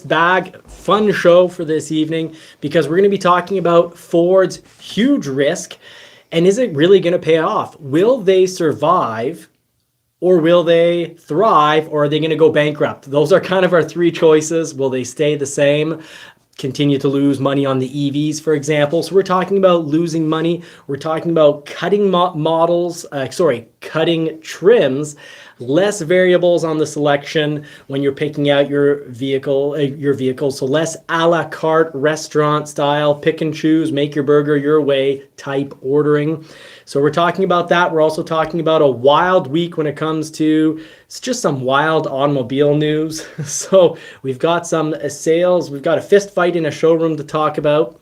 bag. Fun show for this evening because we're going to be talking about Ford's huge risk and is it really going to pay off? Will they survive or will they thrive or are they going to go bankrupt? Those are kind of our three choices. Will they stay the same? Continue to lose money on the EVs, for example. So we're talking about losing money. We're talking about cutting cutting trims, less variables on the selection when you're picking out your vehicle. So less a la carte restaurant style, pick and choose, make your burger your way type ordering. So we're talking about that. We're also talking about a wild week when it comes to it's just some wild automobile news. So we've got some sales. We've got a fist fight in a showroom to talk about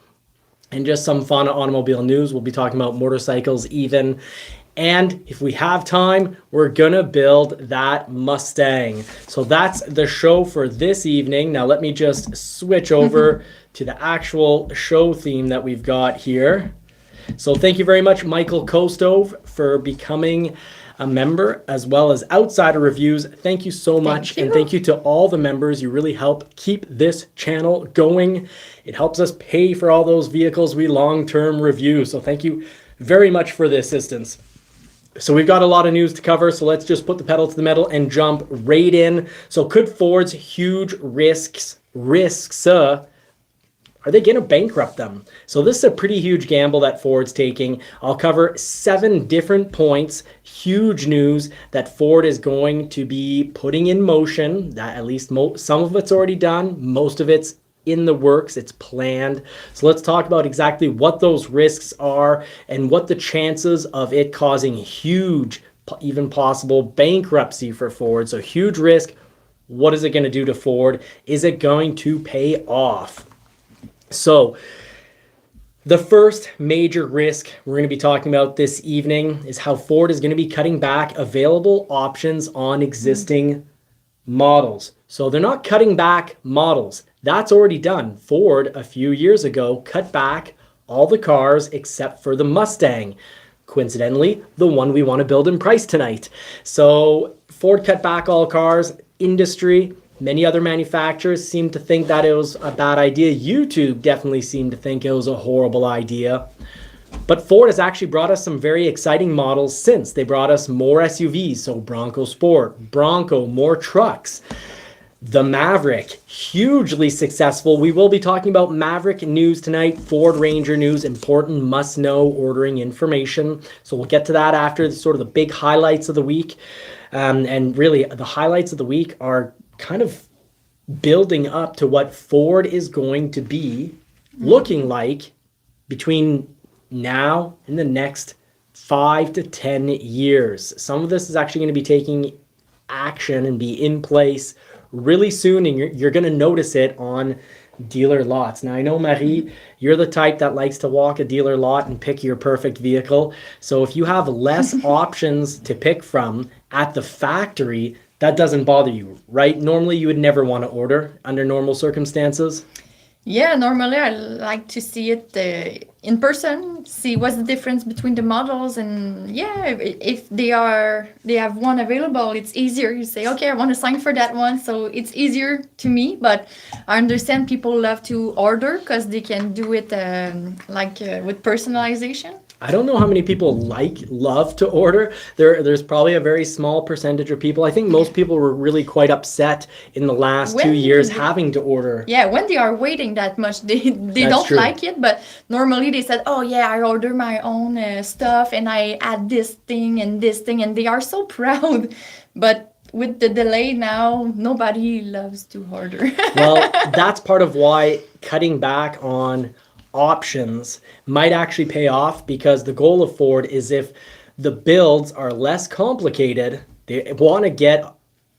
and just some fun automobile news. We'll be talking about motorcycles even. And if we have time, we're going to build that Mustang. So that's the show for this evening. Now let me just switch over to the actual show theme that we've got here. So thank you very much, Michael Kostov, for becoming a member, as well as Outsider Reviews. Thank you so much. And thank you to all the members. You really help keep this channel going. It helps us pay for all those vehicles we long-term review. So thank you very much for the assistance. So we've got a lot of news to cover, so let's just put the pedal to the metal and jump right in. So could Ford's huge risks are they going to bankrupt them? So this is a pretty huge gamble that Ford's taking. I'll cover 7 different points, huge news that Ford is going to be putting in motion. That at least some of it's already done, most of it's in the works, it's planned. So let's talk about exactly what those risks are and what the chances of it causing huge, even possible bankruptcy for Ford. So huge risk. What is it going to do to Ford? Is it going to pay off? So the first major risk we're going to be talking about this evening is how Ford is going to be cutting back available options on existing models. So they're not cutting back models. That's already done. Ford, a few years ago, cut back all the cars except for the Mustang. Coincidentally, the one we want to build in price tonight. So Ford cut back all cars. Industry, many other manufacturers seem to think that it was a bad idea. YouTube definitely seemed to think it was a horrible idea. But Ford has actually brought us some very exciting models since. They brought us more SUVs, so Bronco Sport, Bronco, more trucks. The Maverick, hugely successful. We will be talking about Maverick news tonight, Ford Ranger news, important must-know ordering information. So we'll get to that after sort of the big highlights of the week. And really, the highlights of the week are kind of building up to what Ford is going to be looking like between now and the next 5 to 10 years. Some of this is actually going to be taking action and be in place really soon, and you're going to notice it on dealer lots. Now, I know, Marie, you're the type that likes to walk a dealer lot and pick your perfect vehicle. So if you have less options to pick from at the factory, that doesn't bother you, right? Normally, you would never want to order under normal circumstances. Yeah, normally I like to see it in person, see what's the difference between the models, and yeah, if they have one available, it's easier. You say, okay, I want to sign for that one, so it's easier to me. But I understand people love to order because they can do it with personalization. I don't know how many people love to order. There's probably a very small percentage of people. I think most people were really quite upset in the last 2 years having to order. Yeah, when they are waiting that much, they don't like it. But normally they said, oh yeah, I order my own stuff and I add this thing, and they are so proud. But with the delay now, nobody loves to order. Well, that's part of why cutting back on options might actually pay off, because the goal of Ford is if the builds are less complicated, they want to get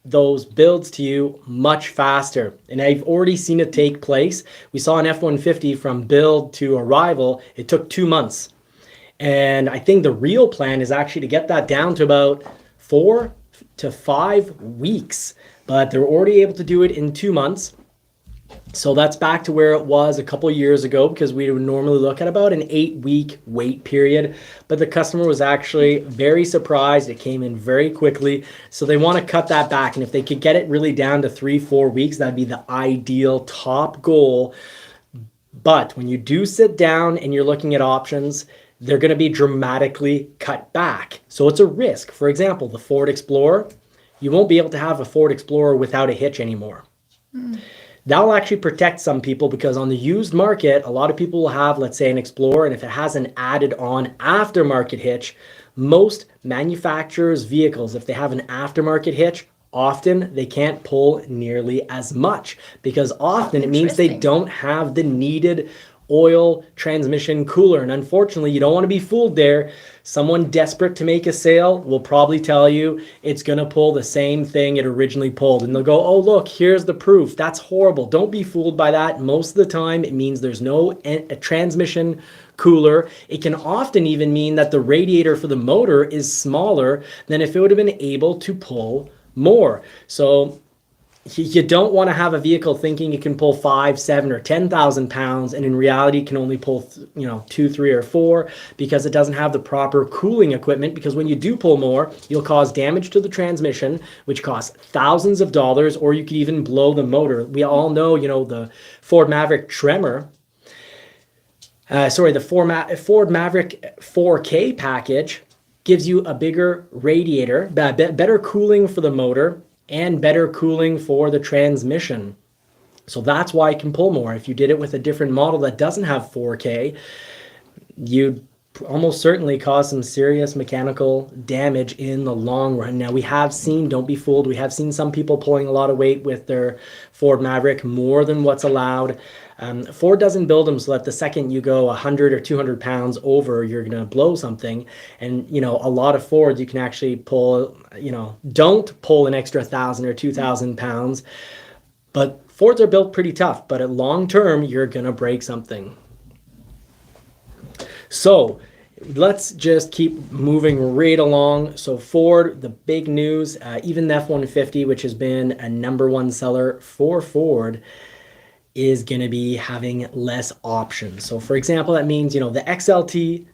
those builds to you much faster. And I've already seen it take place. We saw an F-150 from build to arrival. It took 2 months. And I think the real plan is actually to get that down to about 4 to 5 weeks. But they're already able to do it in 2 months. So that's back to where it was a couple years ago, because we would normally look at about an 8-week wait period. But the customer was actually very surprised. It came in very quickly. So they want to cut that back. And if they could get it really down to 3-4 weeks, that'd be the ideal top goal. But when you do sit down and you're looking at options, they're going to be dramatically cut back. So it's a risk. For example, the Ford Explorer, you won't be able to have a Ford Explorer without a hitch anymore. That'll actually protect some people, because on the used market, a lot of people will have, let's say, an Explorer, and if it has an added on aftermarket hitch, most manufacturers' vehicles, if they have an aftermarket hitch, often they can't pull nearly as much, because often it means they don't have the needed oil, transmission, cooler. And unfortunately, you don't want to be fooled there. Someone desperate to make a sale will probably tell you it's going to pull the same thing it originally pulled. And they'll go, oh, look, here's the proof. That's horrible. Don't be fooled by that. Most of the time, it means there's no a transmission cooler. It can often even mean that the radiator for the motor is smaller than if it would have been able to pull more. So you don't want to have a vehicle thinking it can pull 5, 7, or 10,000 pounds, and in reality can only pull 2, 3, or 4, because it doesn't have the proper cooling equipment. Because when you do pull more, you'll cause damage to the transmission, which costs thousands of dollars, or you could even blow the motor. We all know, the Ford Maverick Tremor. The Ford Maverick 4K package gives you a bigger radiator, better cooling for the motor, and better cooling for the transmission. So that's why it can pull more. If you did it with a different model that doesn't have 4K, you'd almost certainly cause some serious mechanical damage in the long run. Now, we have seen, don't be fooled, we have seen some people pulling a lot of weight with their Ford Maverick, more than what's allowed. Ford doesn't build them so that the second you go 100 or 200 pounds over, you're going to blow something. And, a lot of Fords, you can actually pull, don't pull an extra 1,000 or 2,000 pounds. But Fords are built pretty tough, but at long term, you're going to break something. So let's just keep moving right along. So Ford, the big news, even the F-150, which has been a #1 seller for Ford, is going to be having less options. So for example, that means, the XLT,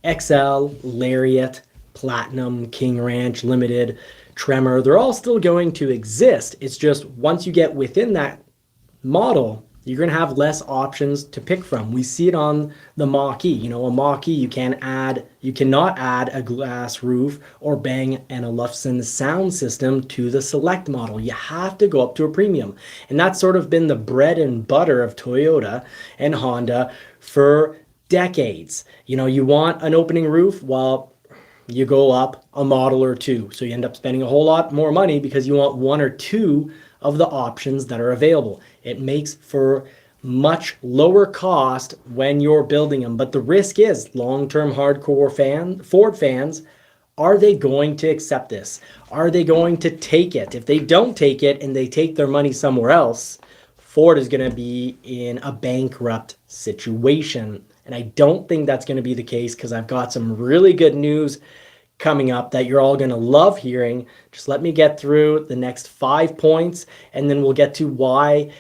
XL, Lariat, Platinum, King Ranch, Limited, Tremor, they're all still going to exist. It's just once you get within that model, you're going to have less options to pick from. We see it on the Mach-E. A Mach-E, you cannot add a glass roof or Bang & Olufsen sound system to the Select model. You have to go up to a premium. And that's sort of been the bread and butter of Toyota and Honda for decades. You want an opening roof, well, you go up a model or two. So you end up spending a whole lot more money because you want one or two of the options that are available. It makes for much lower cost when you're building them. But the risk is long-term hardcore Ford fans, are they going to accept this? Are they going to take it? If they don't take it and they take their money somewhere else, Ford is going to be in a bankrupt situation. And I don't think that's going to be the case, because I've got some really good news coming up that you're all going to love hearing. Just let me get through the next 5 points, and then we'll get to why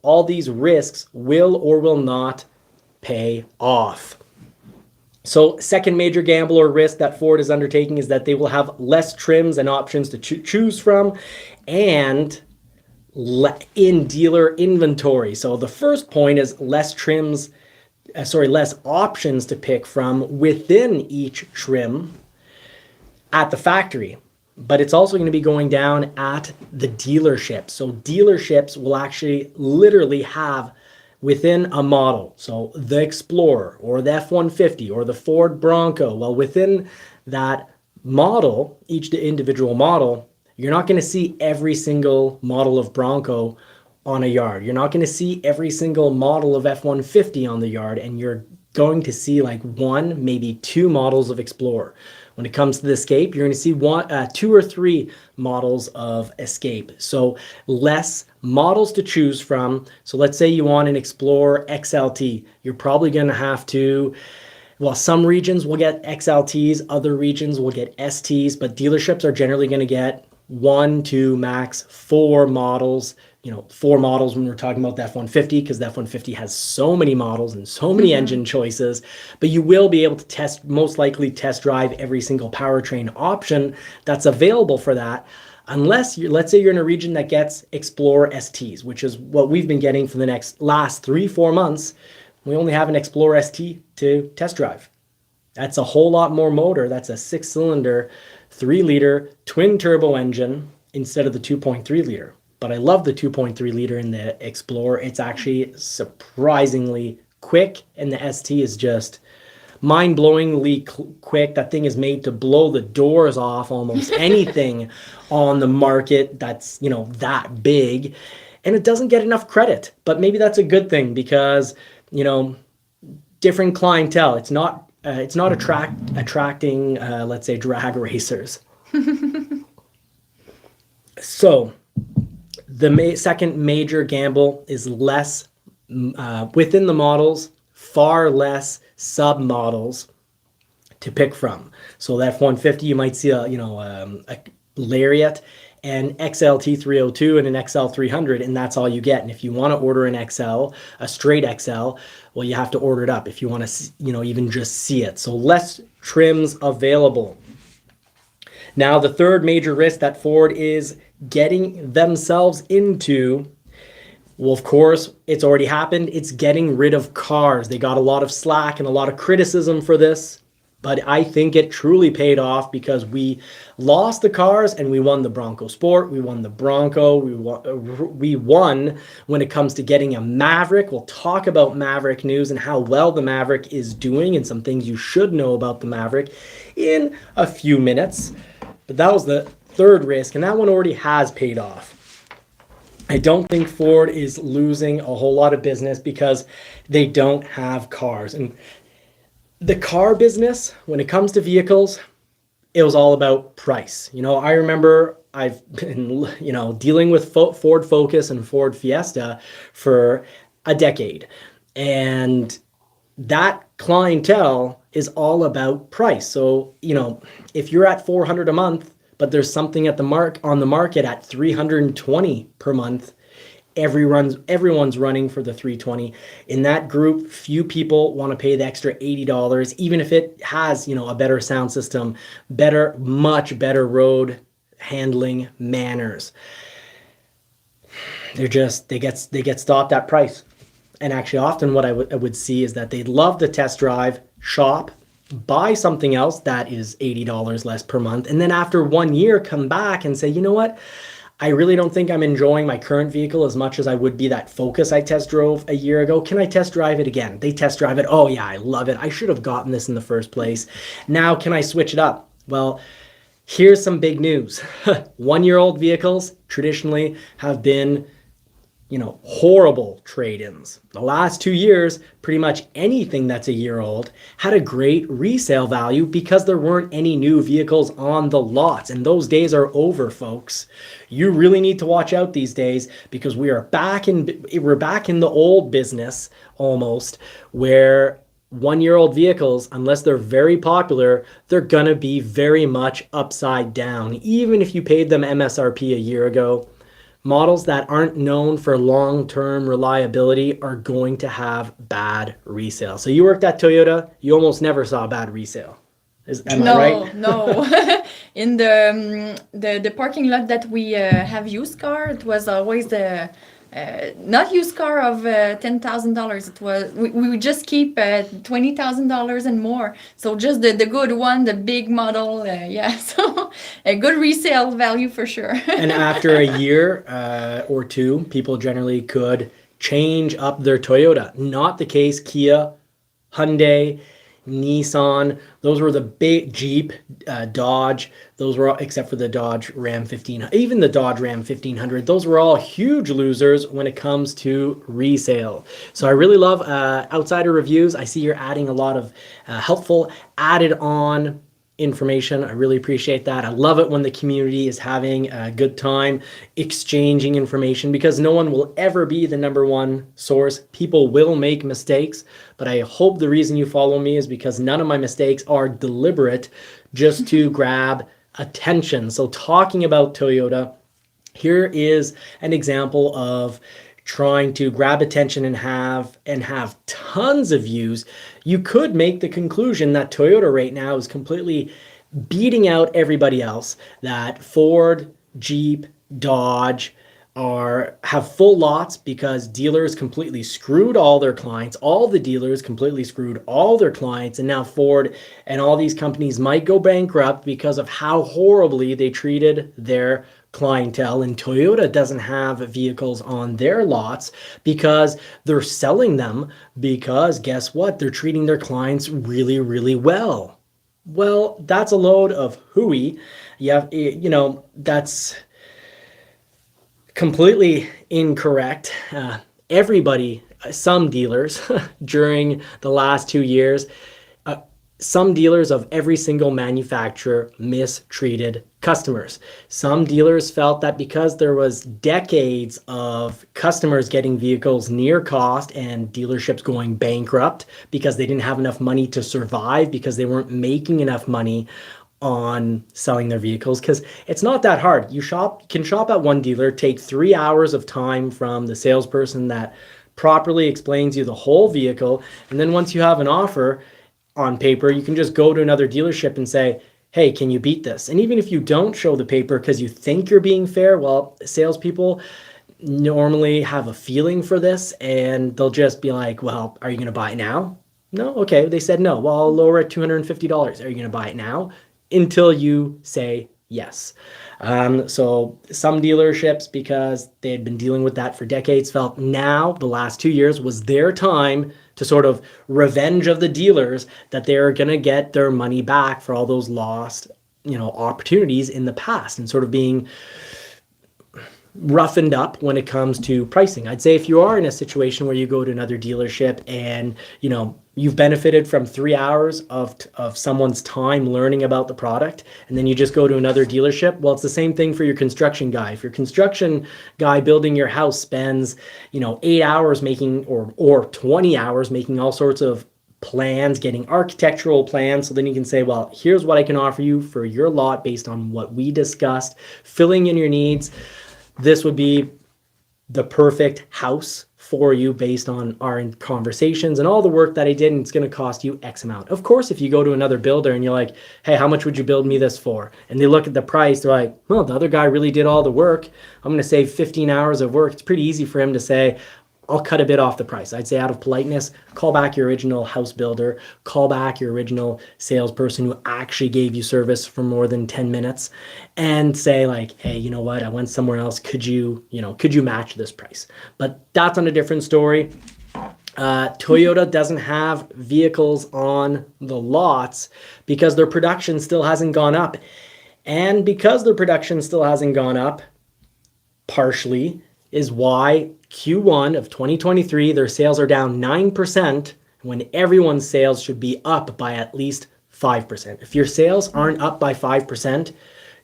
all these risks will or will not pay off. So second major gamble or risk that Ford is undertaking is that they will have less trims and options to choose from, and in dealer inventory. So the first point is less options to pick from within each trim at the factory. But it's also going to be going down at the dealership. So dealerships will actually literally have within a model, so the Explorer or the F-150 or the Ford Bronco, well, within that model, each individual model, you're not going to see every single model of Bronco on a yard. You're not going to see every single model of F-150 on the yard, and you're going to see like 1, maybe 2 models of Explorer. When it comes to the Escape, you're going to see 2 or 3 models of Escape. So less models to choose from. So let's say you want an Explorer XLT. You're probably going to have to, well, some regions will get XLTs, other regions will get STs, but dealerships are generally going to get 1, 2, max 4 models 4 models when we're talking about the F-150, because the F-150 has so many models and so many engine choices, but you will be able to most likely test drive every single powertrain option that's available for that. Unless let's say you're in a region that gets Explorer STs, which is what we've been getting for the last 3-4 months. We only have an Explorer ST to test drive. That's a whole lot more motor. That's a 6-cylinder, 3-liter twin turbo engine instead of the 2.3 liter. But I love the 2.3 liter in the Explorer. It's actually surprisingly quick, and the ST is just mind-blowingly quick. That thing is made to blow the doors off almost anything on the market that's, that big. And it doesn't get enough credit. But maybe that's a good thing because, different clientele. It's not attracting, let's say, drag racers. So the second major gamble is less within the models, far less sub models to pick from. So that F-150, you might see a Lariat, an XLT 302 and an XL 300, and that's all you get. And if you want to order an XL, a straight XL, well, you have to order it up if you want to, even just see it. So less trims available. Now, the third major risk that Ford is getting themselves into, well, of course, it's already happened. It's getting rid of cars. They got a lot of slack and a lot of criticism for this, but I think it truly paid off because we lost the cars and we won the Bronco Sport. We won the Bronco. We won when it comes to getting a Maverick. We'll talk about Maverick news and how well the Maverick is doing and some things you should know about the Maverick in a few minutes. But that was the third risk, and that one already has paid off. I don't think Ford is losing a whole lot of business because they don't have cars. And the car business, when it comes to vehicles, it was all about price. I remember I've been, dealing with Ford Focus and Ford Fiesta for a decade. And that clientele is all about price. So, if you're at $400 a month, but there's something on the market at $320 per month, everyone's running for the $320. In that group, few people want to pay the extra $80, even if it has, a better sound system, much better road handling manners. They get stopped at price. And actually, often what I would see is that they'd love to test drive, shop, buy something else that is $80 less per month, and then after 1 year come back and say, you know what, I really don't think I'm enjoying my current vehicle as much as I would be that Focus I test drove a year ago. Can I test drive it again? They test drive it. Oh yeah, I love it. I should have gotten this in the first place. Now can I switch it up? Well, here's some big news. 1-year-old vehicles traditionally have been horrible trade-ins. The last 2 years, pretty much anything that's a year old had a great resale value because there weren't any new vehicles on the lots. And those days are over, folks. You really need to watch out these days because we're back in the old business almost, where 1-year-old vehicles, unless they're very popular, they're gonna be very much upside down. Even if you paid them MSRP a year ago, models that aren't known for long-term reliability are going to have bad resale. So you worked at Toyota, you almost never saw bad resale. Am I right? No. In the parking lot that we have used car, it was always the not used car of $10,000. It was we would just keep $20,000 and more. So just the good one, the big model, So a good resale value for sure. And after a year or two, people generally could change up their Toyota. Not the case. Kia, Hyundai, Nissan, those were the big Jeep, Dodge, those were all, except for the Dodge Ram 1500, even the Dodge Ram 1500, those were all huge losers when it comes to resale. So I really love Outsider Reviews. I see you're adding a lot of helpful added on information. I really appreciate that. I love it when the community is having a good time exchanging information because no one will ever be the number one source. People will make mistakes, but I hope the reason you follow me is because none of my mistakes are deliberate just to grab attention. So talking about Toyota, Here is an example of trying to grab attention and have tons of views. You could make the conclusion that Toyota right now is completely beating out everybody else, that Ford, Jeep, Dodge have full lots because dealers completely screwed all their clients. All the dealers completely screwed all their clients, and now Ford and all these companies might go bankrupt because of how horribly they treated their clientele. And Toyota doesn't have vehicles on their lots because they're selling them, because guess what? They're treating their clients really, really well. Well, that's a load of hooey. Yeah, that's completely incorrect. Some dealers during the last 2 years, some dealers of every single manufacturer mistreated customers. Some dealers felt that because there was decades of customers getting vehicles near cost and dealerships going bankrupt because they didn't have enough money to survive, because they weren't making enough money on selling their vehicles, because it's not that hard. You can shop at one dealer, take 3 hours of time from the salesperson that properly explains you the whole vehicle, and then once you have an offer on paper, you can just go to another dealership and say, hey, can you beat this? And even if you don't show the paper because you think you're being fair, well, salespeople normally have a feeling for this, and they'll just be like, well, are you going to buy it now? No? Okay. They said no. Well, I'll lower it $250. Are you going to buy it now? Until you say yes. So some dealerships, because they had been dealing with that for decades, felt now the last 2 years was their time to sort of revenge of the dealers, that they're going to get their money back for all those lost, opportunities in the past, and sort of being roughened up when it comes to pricing. I'd say if you are in a situation where you go to another dealership and, you've benefited from 3 hours of someone's time learning about the product, and then you just go to another dealership, well, it's the same thing for your construction guy. If your construction guy building your house spends, 8 hours making or 20 hours making all sorts of plans, getting architectural plans, so then you can say, well, here's what I can offer you for your lot based on what we discussed, filling in your needs. This would be the perfect house for you based on our conversations and all the work that I did, and it's going to cost you X amount. Of course, if you go to another builder and you're like, hey, how much would you build me this for? And they look at the price, they're like, well, the other guy really did all the work. I'm going to save 15 hours of work. It's pretty easy for him to say, I'll cut a bit off the price. I'd say out of politeness, call back your original house builder, call back your original salesperson who actually gave you service for more than 10 minutes, and say like, hey, you know what? I went somewhere else. Could you match this price? But that's on a different story. Toyota doesn't have vehicles on the lots because their production still hasn't gone up. And because their production still hasn't gone up, partially is why Q1 of 2023, their sales are down 9% when everyone's sales should be up by at least 5%. If your sales aren't up by 5%,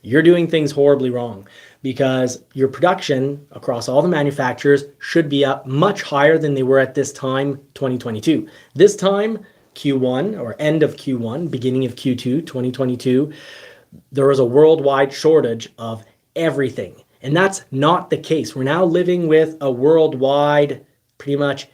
you're doing things horribly wrong, because your production across all the manufacturers should be up much higher than they were at this time, 2022. This time, Q1 or end of Q1, beginning of Q2, 2022, there was a worldwide shortage of everything. And that's not the case. We're now living with a worldwide, pretty much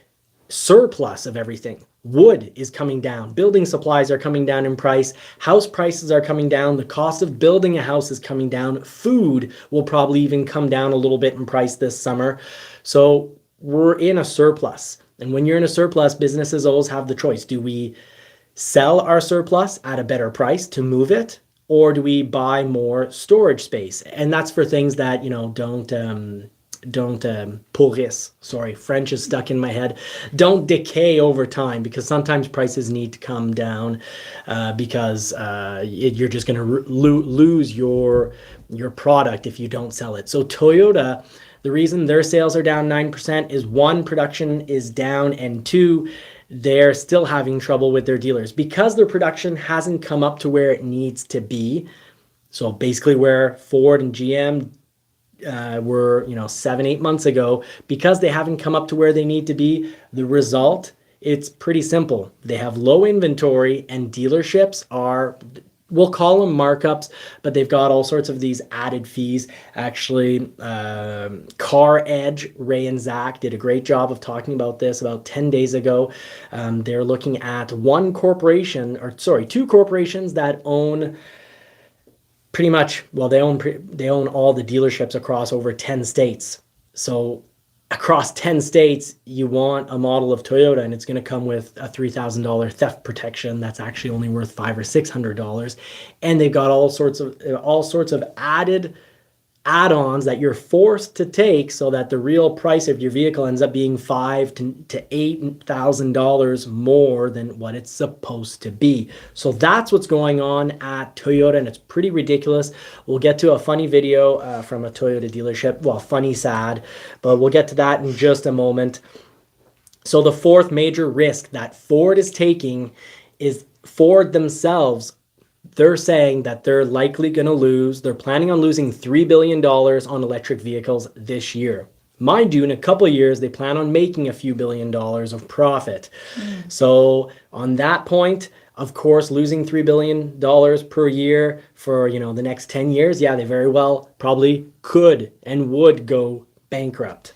surplus of everything. Wood is coming down. Building supplies are coming down in price. House prices are coming down. The cost of building a house is coming down. Food will probably even come down a little bit in price this summer. So we're in a surplus. And when you're in a surplus, businesses always have the choice. Do we sell our surplus at a better price to move it? Or do we buy more storage space? And that's for things that, don't pourrir. Sorry, French is stuck in my head. Don't decay over time, because sometimes prices need to come down because you're just going to lose your product if you don't sell it. So Toyota, the reason their sales are down 9% is, one, production is down, and two, they're still having trouble with their dealers because their production hasn't come up to where it needs to be. So basically where Ford and GM were 7-8 months ago, because they haven't come up to where they need to be, the result, it's pretty simple. They have low inventory, and dealerships are we'll call them markups, but they've got all sorts of these added fees. Actually, Car Edge, Ray and Zach did a great job of talking about this about 10 days ago. They're looking at two corporations that own pretty much, well, they own all the dealerships across over 10 states. So across 10 states, you want a model of Toyota, and it's going to come with a $3,000 theft protection that's actually only worth $500 or $600, and they've got all sorts of added add-ons that you're forced to take, so that the real price of your vehicle ends up being $5,000 to $8,000 more than what it's supposed to be. So that's what's going on at Toyota, and it's pretty ridiculous. We'll get to a funny video from a Toyota dealership. Well, funny, sad, but we'll get to that in just a moment. So the fourth major risk that Ford is taking is Ford themselves. They're saying that they're likely going to they're planning on losing $3 billion on electric vehicles this year. Mind you, in a couple of years, they plan on making a few $1 billion of profit. So on that point, of course, losing $3 billion per year for, the next 10 years, yeah, they very well probably could and would go bankrupt.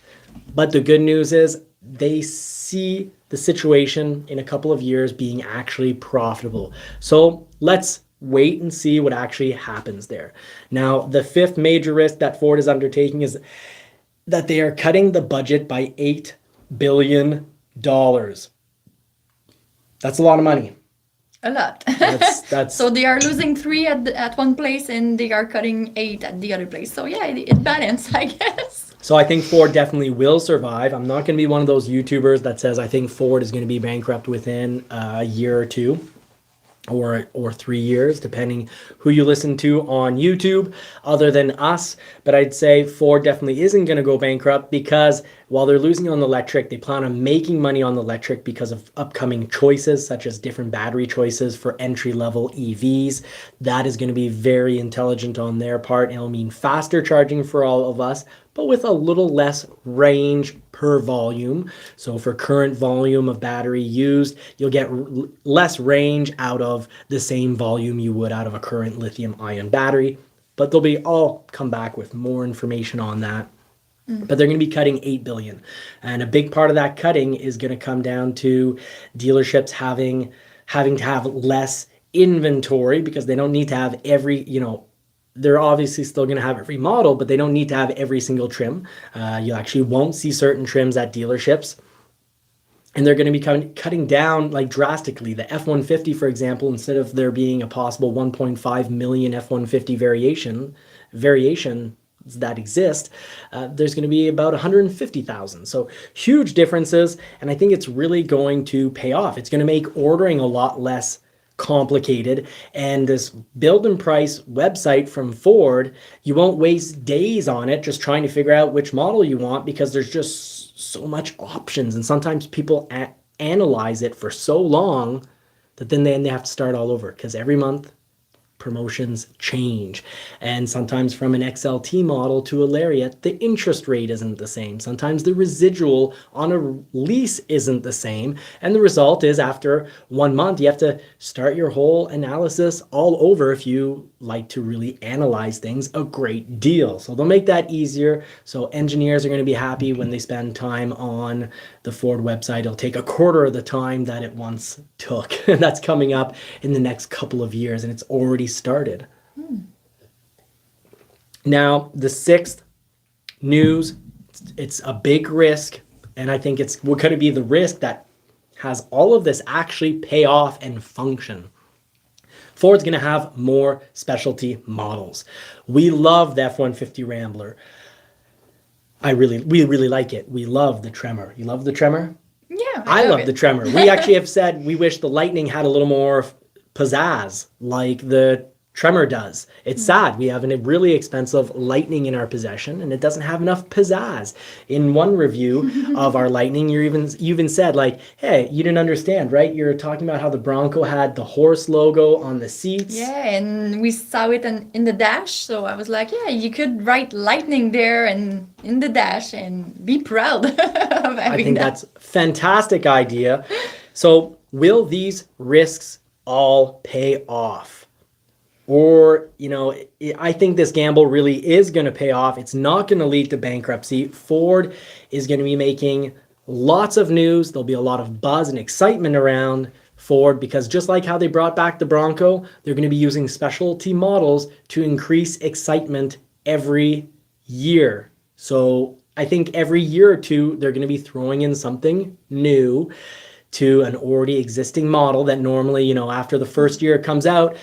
But the good news is they see the situation in a couple of years being actually profitable. So let's wait and see what actually happens there. Now, the fifth major risk that Ford is undertaking is that they are cutting the budget by $8 billion. That's a lot of money. A lot. That's So they are losing 3 at one place, and they are cutting 8 at the other place. So yeah, it balanced, I guess. So I think Ford definitely will survive. I'm not going to be one of those YouTubers that says I think Ford is going to be bankrupt within a year or two. Or 3 years, depending who you listen to on YouTube, other than us. But I'd say Ford definitely isn't going to go bankrupt, because while they're losing on the electric, they plan on making money on the electric because of upcoming choices, such as different battery choices for entry-level EVs. That is going to be very intelligent on their part. It'll mean faster charging for all of us, but with a little less range per volume. So for current volume of battery used, you'll get less range out of the same volume you would out of a current lithium-ion battery. But I'll come back with more information on that. But they're going to be cutting $8 billion. And a big part of that cutting is going to come down to dealerships having to have less inventory, because they don't need to have they're obviously still going to have every model, but they don't need to have every single trim. You actually won't see certain trims at dealerships. And they're going to be cutting down drastically. The F-150, for example, instead of there being a possible 1.5 million F-150 variation that exist, there's going to be about 150,000. So huge differences. And I think it's really going to pay off. It's going to make ordering a lot less complicated. And this build and price website from Ford, you won't waste days on it just trying to figure out which model you want, because there's just so much options. And sometimes people analyze it for so long that then they have to start all over, because every month promotions change. And sometimes from an XLT model to a Lariat, the interest rate isn't the same. Sometimes the residual on a lease isn't the same. And the result is, after 1 month, you have to start your whole analysis all over if you like to really analyze things a great deal. So they'll make that easier. So engineers are going to be happy when they spend time on the Ford website. It'll take a quarter of the time that it once took. And that's coming up in the next couple of years, and it's already started. Now, the sixth news, it's a big risk, and I think it's going to be the risk that has all of this actually pay off and function. Ford's going to have more specialty models. We love the F-150 Rambler. We really like it. We love the Tremor. You love the Tremor? Yeah, I love the Tremor. We actually have said we wish the Lightning had a little more pizzazz like the Tremor does. It's sad. We have a really expensive Lightning in our possession, and it doesn't have enough pizzazz. In one review of our Lightning, you even said, hey, you didn't understand, right? You're talking about how the Bronco had the horse logo on the seats. Yeah, and we saw it in the dash. So I was like, yeah, you could write Lightning there and in the dash and be proud of having that. I think that's a fantastic idea. So will these risks all pay off? or, I think this gamble really is going to pay off. It's not going to lead to bankruptcy. Ford is going to be making lots of news. There'll be a lot of buzz and excitement around Ford because just like how they brought back the Bronco, they're going to be using specialty models to increase excitement every year. So I think every year or two, they're going to be throwing in something new to an already existing model that normally, after the first year it comes out,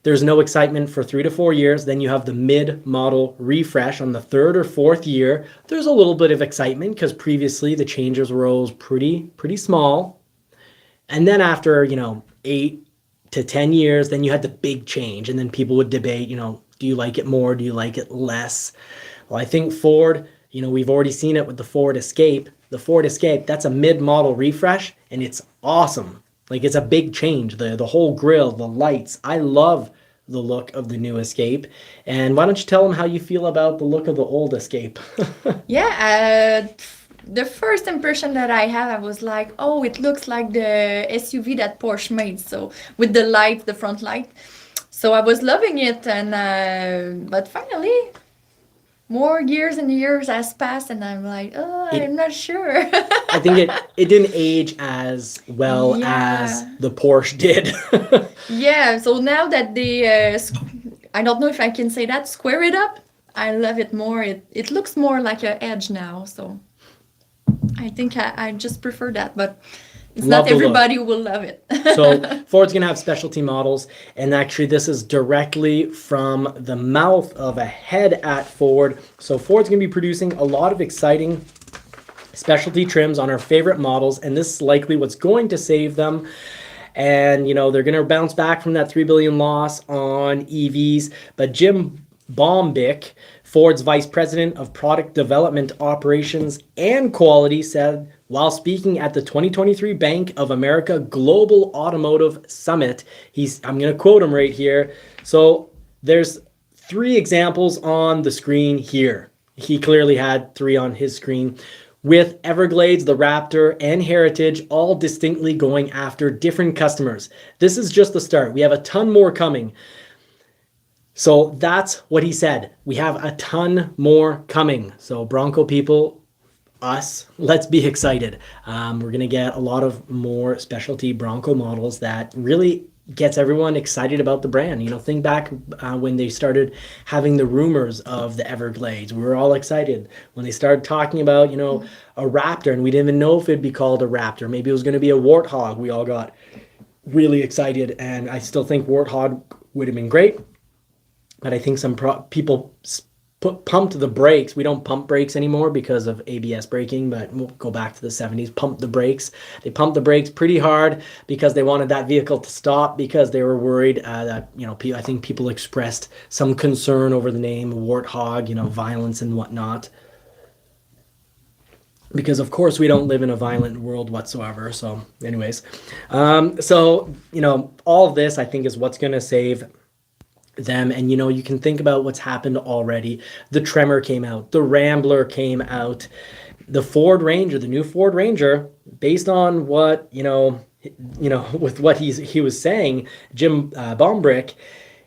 there's no excitement for 3 to 4 years. Then you have the mid-model refresh on the third or fourth year. There's a little bit of excitement because previously the changes were always pretty small. And then after, 8 to 10 years, then you had the big change. And then people would debate, do you like it more? Do you like it less? Well, I think Ford, we've already seen it with the Ford Escape. The Ford Escape, that's a mid-model refresh, and it's awesome. Like, it's a big change. The whole grille, the lights. I love the look of the new Escape. And why don't you tell them how you feel about the look of the old Escape? Yeah, the first impression that I had, I was like, oh, it looks like the SUV that Porsche made. So with the light, the front light. So I was loving it. And but finally, more years and years has passed, and I'm like, oh, I'm not sure. I think it didn't age as well as the Porsche did. Yeah, so now that they, I don't know if I can say that, square it up, I love it more. It looks more like an edge now, so I think I just prefer that, but it's not everybody who will love it. So Ford's going to have specialty models, and actually this is directly from the mouth of a head at Ford. So Ford's going to be producing a lot of exciting specialty trims on our favorite models, and this is likely what's going to save them. And, they're going to bounce back from that $3 billion loss on EVs. But Jim Bombick, Ford's Vice President of Product Development, Operations, and Quality, said while speaking at the 2023 Bank of America Global Automotive Summit, I'm going to quote him right here. So there's 3 examples on the screen here. He clearly had 3 on his screen, with Everglades, the Raptor, and Heritage all distinctly going after different customers. This is just the start. We have a ton more coming. So that's what he said. We have a ton more coming. So Bronco people, us, let's be excited. We're going to get a lot of more specialty Bronco models that really gets everyone excited about the brand. Think back when they started having the rumors of the Everglades. We were all excited when they started talking about, a Raptor, and we didn't even know if it'd be called a Raptor. Maybe it was going to be a Warthog. We all got really excited, and I still think Warthog would have been great. But I think some people pumped the brakes. We don't pump brakes anymore because of ABS braking, but we'll go back to the 70s. Pump the brakes. They pumped the brakes pretty hard because they wanted that vehicle to stop because they were worried that, I think people expressed some concern over the name Warthog, violence and whatnot. Because, of course, we don't live in a violent world whatsoever. So, anyways. All of this, I think, is what's going to save them. And you can think about what's happened already. The Tremor came out, the Rambler came out, the Ford Ranger, the new Ford Ranger, based on what with what he was saying, Jim Bombrick,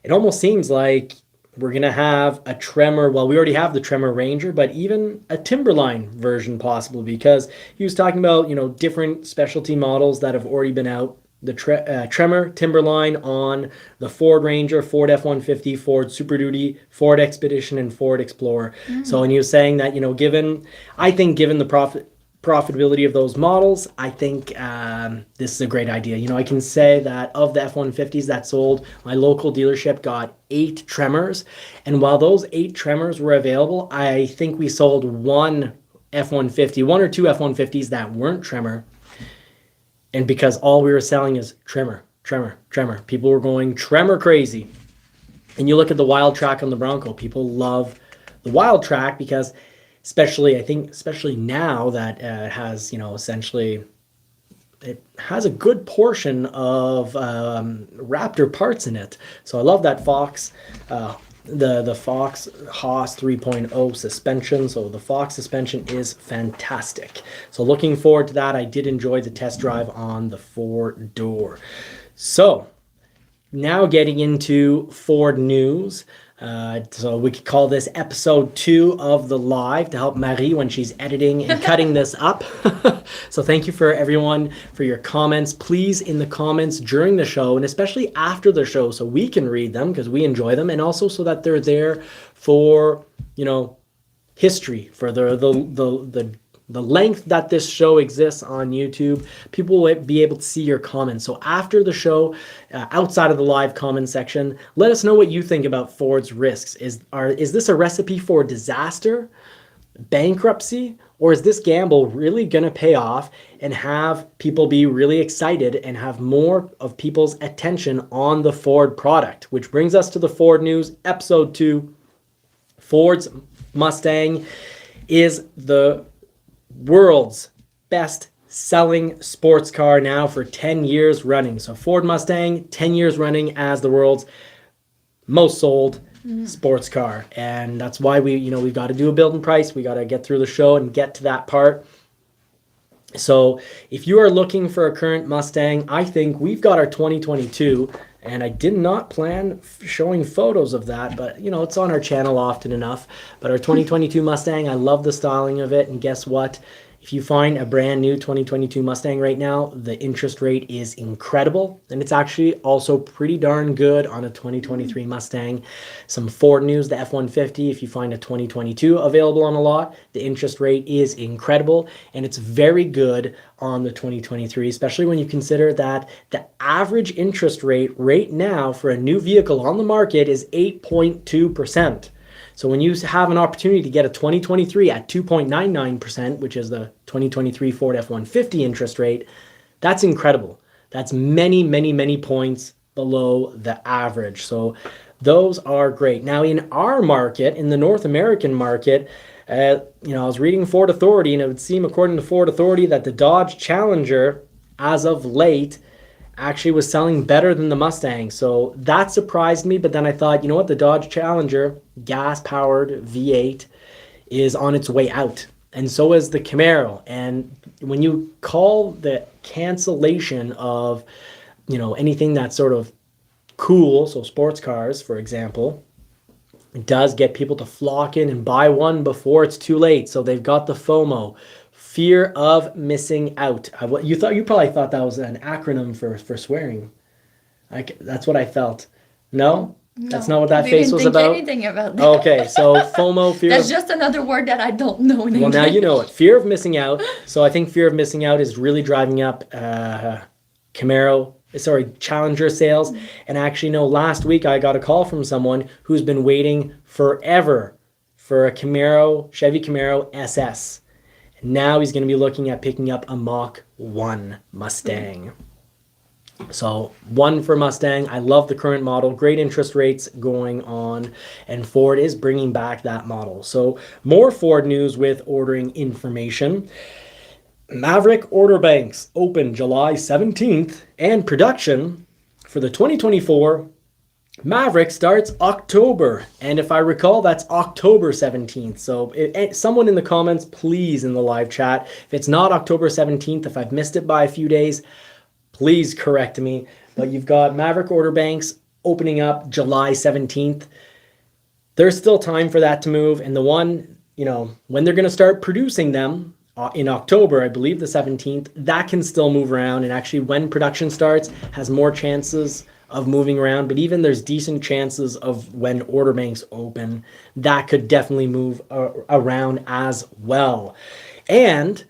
it almost seems like we're gonna have a Tremor. Well, we already have the Tremor Ranger, but even a Timberline version possible, because he was talking about different specialty models that have already been out. The Tremor, Timberline on the Ford Ranger, Ford F-150, Ford Super Duty, Ford Expedition, and Ford Explorer. So, and he was saying that, given the profitability of those models, I think this is a great idea. I can say that of the F-150s that sold, my local dealership got 8 Tremors. And while those 8 Tremors were available, I think we sold one F-150, 1 or 2 F-150s that weren't Tremor. And because all we were selling is Tremor. People were going Tremor crazy. And you look at the Wild Track on the Bronco. People love the Wild Track because especially now that it has, essentially, it has a good portion of Raptor parts in it. So I love that Fox, the Fox Haas 3.0 suspension. So the Fox suspension is fantastic. So looking forward to that. I did enjoy the test drive on the 4-door. So now getting into Ford news. So we could call this episode 2 of the live to help Marie when she's editing and cutting this up. So thank you for everyone for your comments. Please, in the comments during the show, and especially after the show, so we can read them because we enjoy them, and also so that they're there for, history, for the length that this show exists on YouTube. People will be able to see your comments. So after the show, outside of the live comment section, let us know what you think about Ford's risks. Is this a recipe for disaster, bankruptcy, or is this gamble really going to pay off and have people be really excited and have more of people's attention on the Ford product? Which brings us to the Ford news, episode 2. Ford's Mustang is the world's best selling sports car now for 10 years running. So Ford Mustang, 10 years running as the world's most sold sports car. And that's why we've got to do a build and price. We got to get through the show and get to that part. So if you are looking for a current Mustang, I think we've got our 2022, and I did not plan showing photos of that, but it's on our channel often enough. But our 2022 Mustang, I love the styling of it. And guess what? If you find a brand new 2022 Mustang right now, the interest rate is incredible. And it's actually also pretty darn good on a 2023 Mustang. Some Ford news, the F-150, if you find a 2022 available on a lot, the interest rate is incredible. And it's very good on the 2023, especially when you consider that the average interest rate right now for a new vehicle on the market is 8.2%. So when you have an opportunity to get a 2023 at 2.99%, which is the 2023 Ford F-150 interest rate, that's incredible. That's many, many, many points below the average. So those are great. Now in our market, in the North American market, I was reading Ford Authority, and it would seem, according to Ford Authority, that the Dodge Challenger, as of late, actually was selling better than the Mustang. So that surprised me, but then I thought, the Dodge Challenger, gas-powered V8, is on its way out. And so is the Camaro. And when you call the cancellation of, anything that's sort of cool, so sports cars, for example, it does get people to flock in and buy one before it's too late. So they've got the FOMO. Fear of missing out. You probably thought that was an acronym for swearing. That's what I felt. No? That's not what that face was about? I didn't think anything about that. Okay, so FOMO, fear That's just another word that I don't know in English. Well, now you know it. Fear of missing out. So I think fear of missing out is really driving up Challenger sales. And actually, last week I got a call from someone who's been waiting forever for a Chevy Camaro SS. Now he's going to be looking at picking up a Mach 1 Mustang. So 1 for Mustang. I love the current model. Great interest rates going on. And Ford is bringing back that model. So more Ford news with ordering information. Maverick order banks open July 17th. And production for the 2024 Maverick starts October, and if I recall, that's October 17th. So someone in the comments, please, in the live chat, if it's not October 17th, if I've missed it by a few days, please correct me. But you've got Maverick order banks opening up July 17th. There's still time for that to move, and the one, when they're going to start producing them in October, I believe the 17th, that can still move around, and actually when production starts has more chances of moving around, but even there's decent chances of when order banks open, that could definitely move around as well. And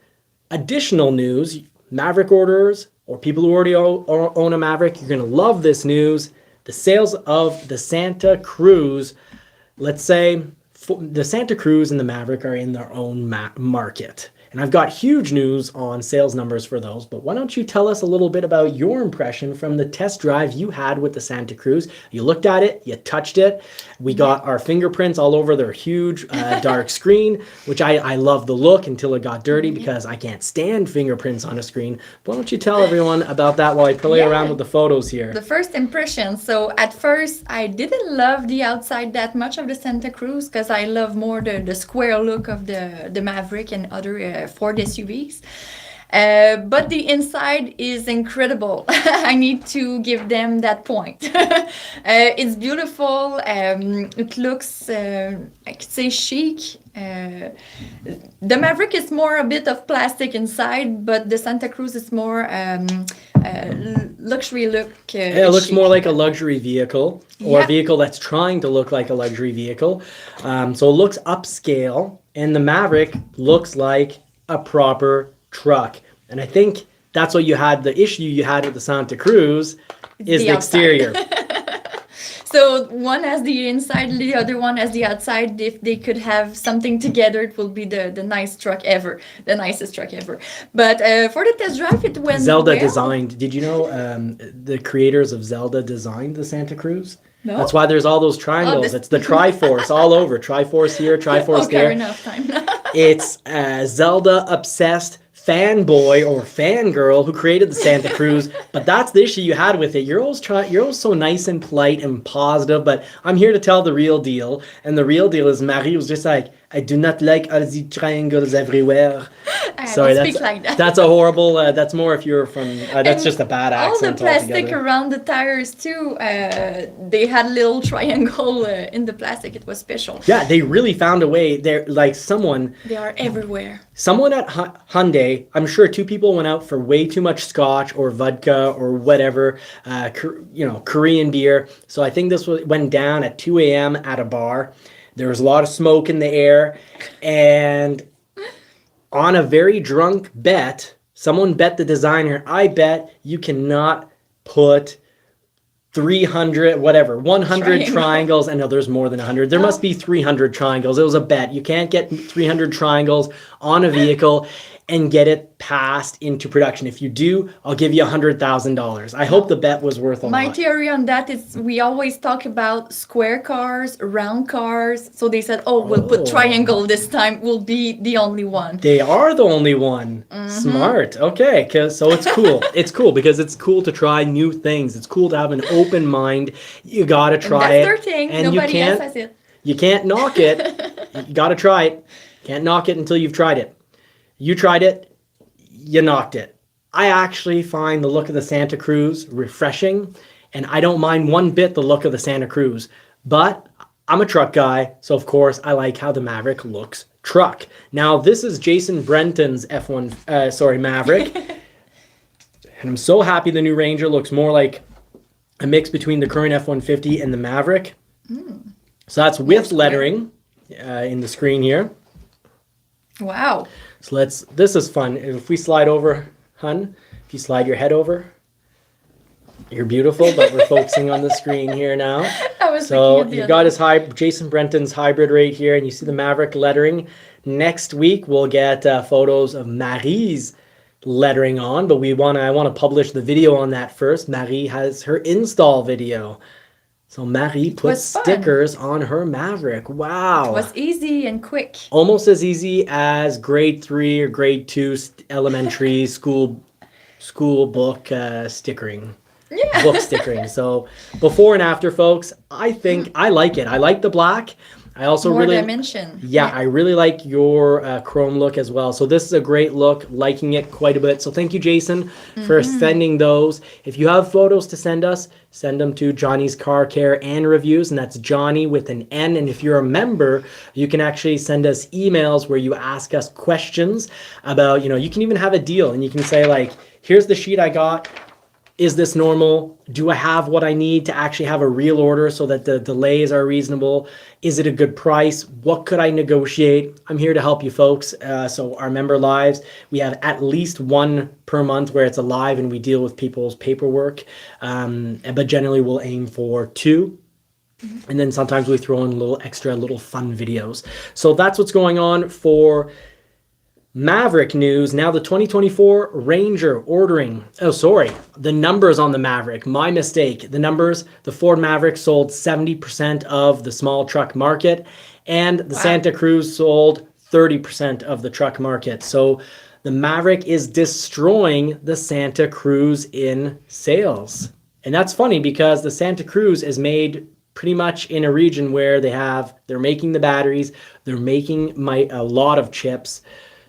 additional news, Maverick orders or people who already own a Maverick, you're going to love this news. The sales of the Santa Cruz, let's say the Santa Cruz and the Maverick are in their own market. And I've got huge news on sales numbers for those, but why don't you tell us a little bit about your impression from the test drive you had with the Santa Cruz? You looked at it, you touched it. We got our fingerprints all over their huge dark screen, which I love the look until it got dirty because I can't stand fingerprints on a screen. Why don't you tell everyone about that while I play around with the photos here? The first impression. So at first, I didn't love the outside that much of the Santa Cruz because I love more the square look of the Maverick and other Ford SUVs. But the inside is incredible. I need to give them that point. It's beautiful. It looks, I could say, chic. The Maverick is more a bit of plastic inside, but the Santa Cruz is more luxury look. Yeah, it looks chic. more like a luxury vehicle, or Yeah. a vehicle that's trying to look like a luxury vehicle. So it looks upscale, and the Maverick looks like a proper truck. And I think that's what the issue you had with the Santa Cruz is The the outside. exterior. So one has the inside, the other one has the outside. If they could have something together, it will be the nice truck ever, the nicest truck ever. But for the test drive, it went Zelda well. designed. Did you know the creators of Zelda designed the Santa Cruz? No? That's why there's all those triangles. this- It's the Triforce all over. Triforce here, Triforce Okay, there. enough time. It's a Zelda obsessed fanboy or fangirl who created the Santa Cruz, but that's the issue you had with it. You're always so nice and polite and positive, but I'm here to tell the real deal. And the real deal is Marie was just like, I do not like all the triangles everywhere. I Sorry, don't that's speak like that. that's a horrible. That's more if you're from. That's And just a bad all the accent plastic altogether. around the tires too. They had a little triangle in the plastic. It was special. Yeah, they really found a way. They're like someone They are everywhere. at Hyundai. I'm sure two people went out for way too much scotch or vodka or whatever, Korean beer. So I think this went down at 2 a.m. at a bar. There was a lot of smoke in the air, and on a very drunk bet, someone bet the designer, I bet you cannot put 300, 100 triangles. I know there's more than 100. There must be 300 triangles. It was a bet. You can't get 300 triangles on a vehicle and get it passed into production. If you do, I'll give you $100,000. I hope the bet was worth a My lot. theory on that is we always talk about square cars, round cars. So they said, oh, we'll put triangle this time. We'll be the only one. They are the only one. Smart. Okay, so it's cool. It's cool because it's cool to try new things. It's cool to have an open mind. You gotta try That's it. their thing. And Nobody else has it. You can't knock it. You gotta try it. Can't knock it until you've tried it. You tried it, you knocked it. I actually find the look of the Santa Cruz refreshing, and I don't mind one bit the look of the Santa Cruz. But I'm a truck guy, so of course I like how the Maverick looks truck. Now this is Jason Brenton's Maverick, and I'm so happy the new Ranger looks more like a mix between the current F-150 and the Maverick. So that's with lettering in the screen here. Wow. So this is fun. If we slide over, hun, if you slide your head over, you're beautiful, but we're focusing on the screen here now. I was So thinking of the you've other got his Jason Brenton's hybrid right here, and you see the Maverick lettering. Next week, we'll get photos of Marie's lettering on, but I want to publish the video on that first. Marie has her install video. So Marie put was fun. stickers on her Maverick. Wow. It was easy and quick. Almost as easy as grade 3 or grade 2 elementary school book stickering. Yeah. Book stickering. So before and after, folks, I think I like it. I like the black. I also More really dimension. Yeah, I really like your chrome look as well. So this is a great look, liking it quite a bit. So thank you, Jason, for sending those. If you have photos to send us, send them to Johnny's Car Care and Reviews, and that's Johnny with an N. And if you're a member, you can actually send us emails where you ask us questions about, you can even have a deal, and you can say like, here's the sheet I got. Is this normal? Do I have what I need to actually have a real order so that the delays are reasonable? Is it a good price? What could I negotiate? I'm here to help you folks. So our member lives, we have at least one per month where it's a live and we deal with people's paperwork. But generally we'll aim for 2. And then sometimes we throw in little fun videos. So that's what's going on for Maverick news. Now the 2024 Ranger ordering. Oh, sorry. The numbers on the Maverick. My mistake. The numbers. The Ford Maverick sold 70% of the small truck market, and the Santa Cruz sold 30% of the truck market. So the Maverick is destroying the Santa Cruz in sales. And that's funny because the Santa Cruz is made pretty much in a region where they're making the batteries, they're making a lot of chips.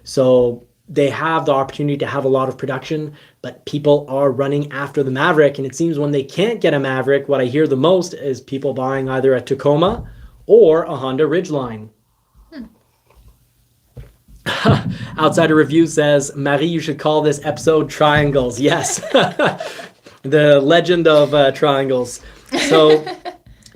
So they have the opportunity to have a lot of production, but people are running after the Maverick. And it seems when they can't get a Maverick, what I hear the most is people buying either a Tacoma or a Honda Ridgeline. Outsider Review says, Marie, you should call this episode Triangles. Yes. The legend of triangles. So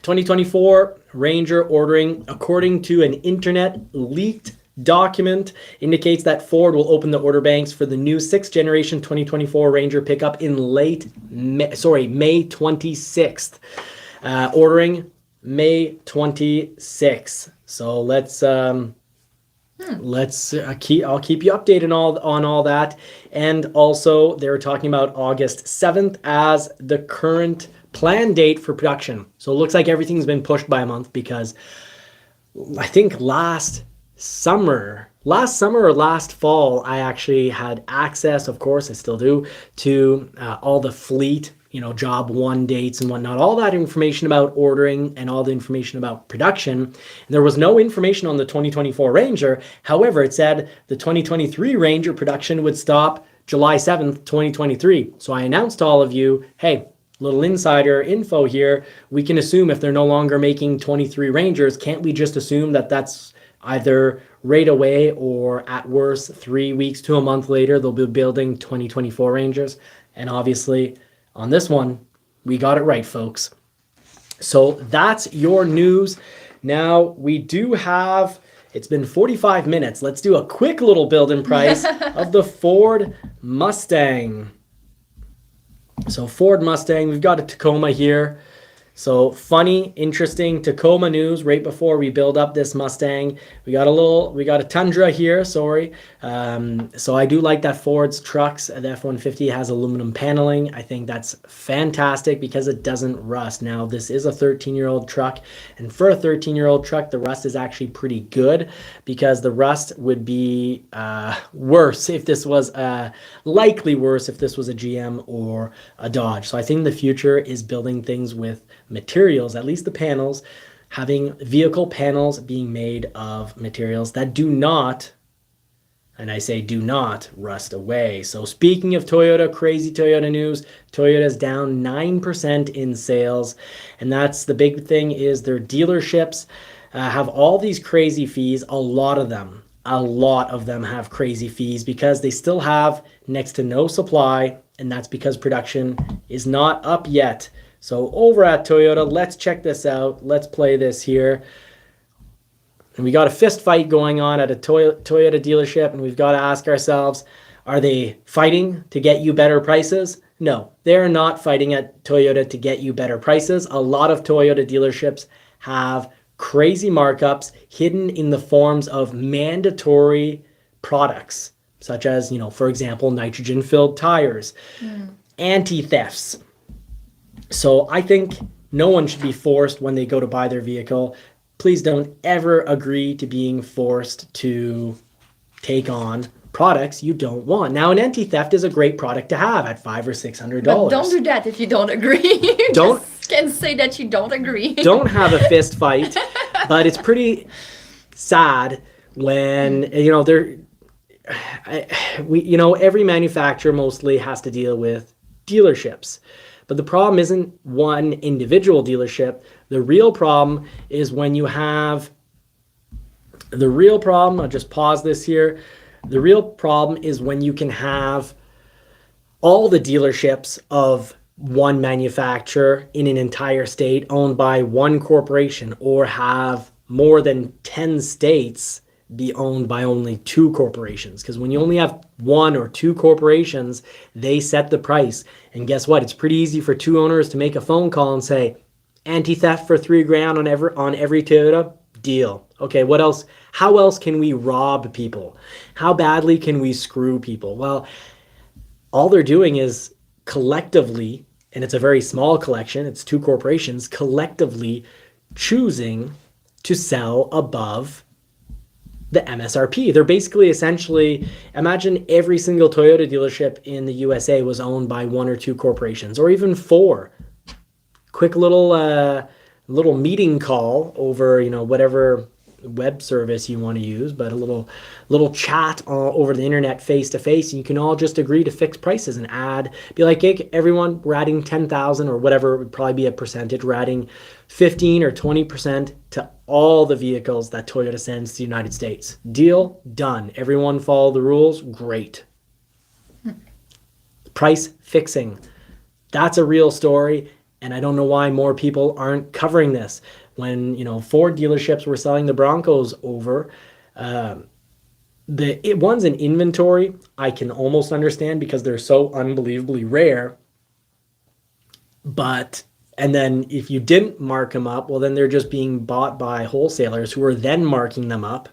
2024 Ranger ordering, according to an internet leaked document, indicates that Ford will open the order banks for the new 6th generation 2024 Ranger pickup in May 26th. Ordering May 26th. So I'll keep you updated on all that. And also they were talking about August 7th as the current planned date for production. So it looks like everything's been pushed by a month, because I think last summer or last fall, I actually had access, of course I still do, to all the fleet, job one dates and whatnot, all that information about ordering and all the information about production. And there was no information on the 2024 Ranger. However, it said the 2023 Ranger production would stop July 7th, 2023. So I announced to all of you, hey, little insider info here. We can assume if they're no longer making 23 Rangers, can't we just assume that that's either right away or at worst 3 weeks to a month later, they'll be building 2024 Rangers? And obviously on this one, we got it right, folks. So that's your news. Now we do have, it's been 45 minutes. Let's do a quick little build-in price of the Ford Mustang. So Ford Mustang, we've got a Tacoma here. So funny, interesting Tacoma news right before we build up this Mustang. We got a Tundra here, sorry. So I do like that Ford's trucks. The F-150 has aluminum paneling. I think that's fantastic because it doesn't rust. Now, this is a 13-year-old truck, and for a 13-year-old truck, the rust is actually pretty good, because the rust would be worse if this was likely worse if this was a GM or a Dodge. So I think the future is building things with materials, at least the panels, having vehicle panels being made of materials that do not, and I say do not, rust away. So speaking of Toyota, crazy Toyota news, Toyota's down 9% in sales. And that's the big thing, is their dealerships have all these crazy fees. A lot of them have crazy fees because they still have next to no supply, and that's because production is not up yet. So over at Toyota, let's check this out. Let's play this here. And we got a fist fight going on at a Toyota dealership, and we've got to ask ourselves, are they fighting to get you better prices? No, they're not fighting at Toyota to get you better prices. A lot of Toyota dealerships have crazy markups hidden in the forms of mandatory products, such as, for example, nitrogen-filled tires, anti-thefts. So I think no one should be forced when they go to buy their vehicle. Please don't ever agree to being forced to take on products you don't want. Now, an anti-theft is a great product to have at $500 or $600. But don't do that if you don't agree. You just can say that you don't agree. Don't have a fist fight. But it's pretty sad when, every manufacturer mostly has to deal with dealerships. But the problem isn't one individual dealership. The real problem is when you have, I'll just pause this here. The real problem is when you can have all the dealerships of one manufacturer in an entire state owned by one corporation, or have more than 10 states be owned by only 2 corporations. Because when you only have 1 or 2 corporations, they set the price. And guess what? It's pretty easy for 2 owners to make a phone call and say, anti-theft for $3,000 on every Toyota, deal. Okay, what else? How else can we rob people? How badly can we screw people? Well, all they're doing is collectively, and it's a very small collection, it's 2 corporations, collectively choosing to sell above the MSRP. They're basically essentially, imagine every single Toyota dealership in the USA was owned by 1 or 2 corporations, or even 4. Quick little meeting call over, whatever web service you want to use, but a little chat over the internet face to face. You can all just agree to fix prices and be like, hey, everyone, we're adding 10,000 or whatever, it would probably be a percentage. We're adding 15 or 20% to all the vehicles that Toyota sends to the United States. Deal done. Everyone follow the rules. Great. Price fixing. That's a real story. And I don't know why more people aren't covering this. When, Ford dealerships were selling the Broncos over, ones in inventory, I can almost understand because they're so unbelievably rare. And then if you didn't mark them up, well, then they're just being bought by wholesalers who are then marking them up.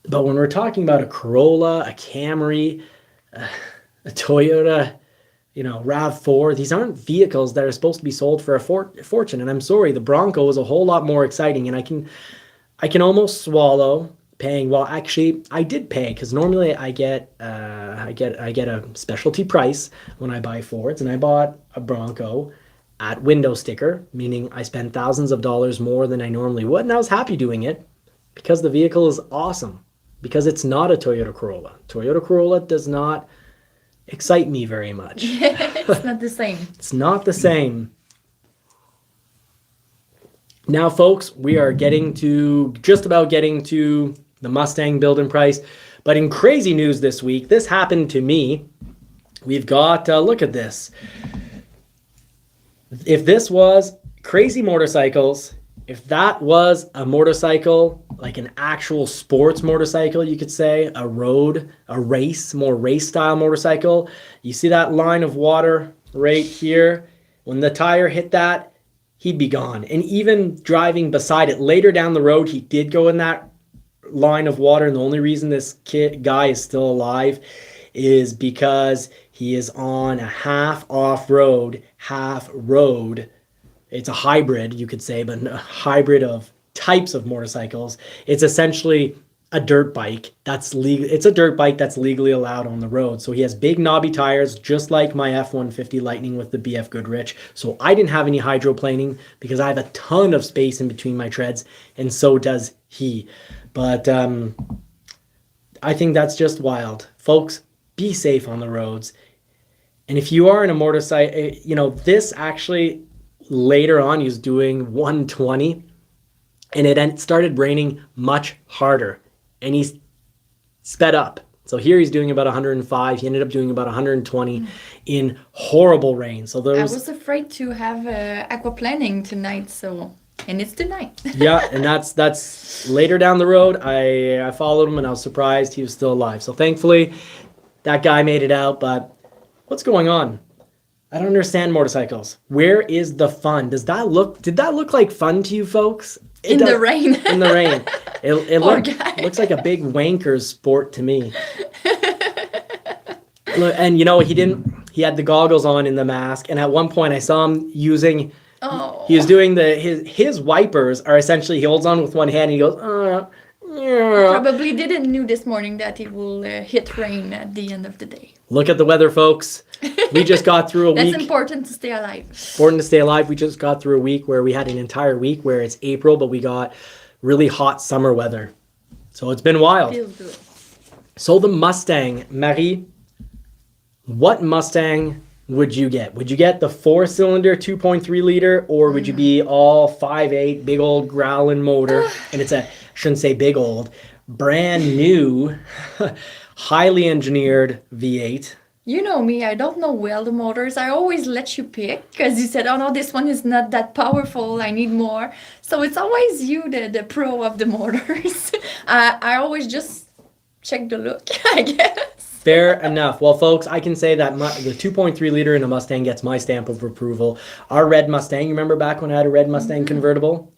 But when we're talking about a Corolla, a Camry, a Toyota, RAV4, these aren't vehicles that are supposed to be sold for a fortune. And I'm sorry, the Bronco is a whole lot more exciting, and I can almost swallow paying. Well, actually, I did pay, because normally I get a specialty price when I buy Fords, and I bought a Bronco at window sticker, meaning I spent thousands of dollars more than I normally would, and I was happy doing it because the vehicle is awesome, because it's not a Toyota Corolla. Toyota Corolla does not excite me very much. It's not the same. It's not the same. Now, folks, we are just about getting to the Mustang build-in price. But in crazy news this week, this happened to me. We've got, look at this. If this was crazy motorcycles, if that was a motorcycle, like an actual sports motorcycle, you could say, more race style motorcycle, you see that line of water right here? When the tire hit that, he'd be gone. And even driving beside it later down the road, he did go in that line of water. And the only reason this guy is still alive is because he is on a half off-road, half road. It's a hybrid, you could say, but a hybrid of types of motorcycles. It's essentially a dirt bike that's legal. It's a dirt bike that's legally allowed on the road. So he has big knobby tires, just like my F-150 Lightning with the BF Goodrich. So I didn't have any hydroplaning because I have a ton of space in between my treads, and so does he. But I think that's just wild. Folks, be safe on the roads. And if you are in a motorcycle, this actually, later on, he was doing 120, and it started raining much harder, and he's sped up. So here he's doing about 105. He ended up doing about 120 in horrible rain. So I was afraid to have aquaplaning tonight, and it's tonight. Yeah, and that's later down the road. I followed him, and I was surprised he was still alive. So thankfully, that guy made it out. But what's going on? I don't understand motorcycles. Where is the fun? Did that look like fun to you folks? The rain. In the rain. It looks like a big wanker's sport to me. And he had the goggles on in the mask, and at one point I saw him using, he was doing his wipers are essentially, he holds on with one hand and he goes, yeah. Probably didn't knew this morning that it will hit rain at the end of the day. Look at the weather, folks. We just got through a week. That's important to stay alive. Important to stay alive. We just got through a week where we had an entire week where it's April, but we got really hot summer weather. So it's been wild. Feels good. So the Mustang, Marie, what Mustang would you get? Would you get the 4-cylinder 2.3 liter, or would you be all 5.8 big old growling motor? And it's shouldn't say big old, brand new, highly engineered V8. You know me, I don't know well the motors. I always let you pick because you said, oh no, this one is not that powerful. I need more. So it's always you, the pro of the motors. I always just check the look, I guess. Fair enough. Well, folks, I can say that the 2.3 liter in a Mustang gets my stamp of approval. Our red Mustang, you remember back when I had a red Mustang convertible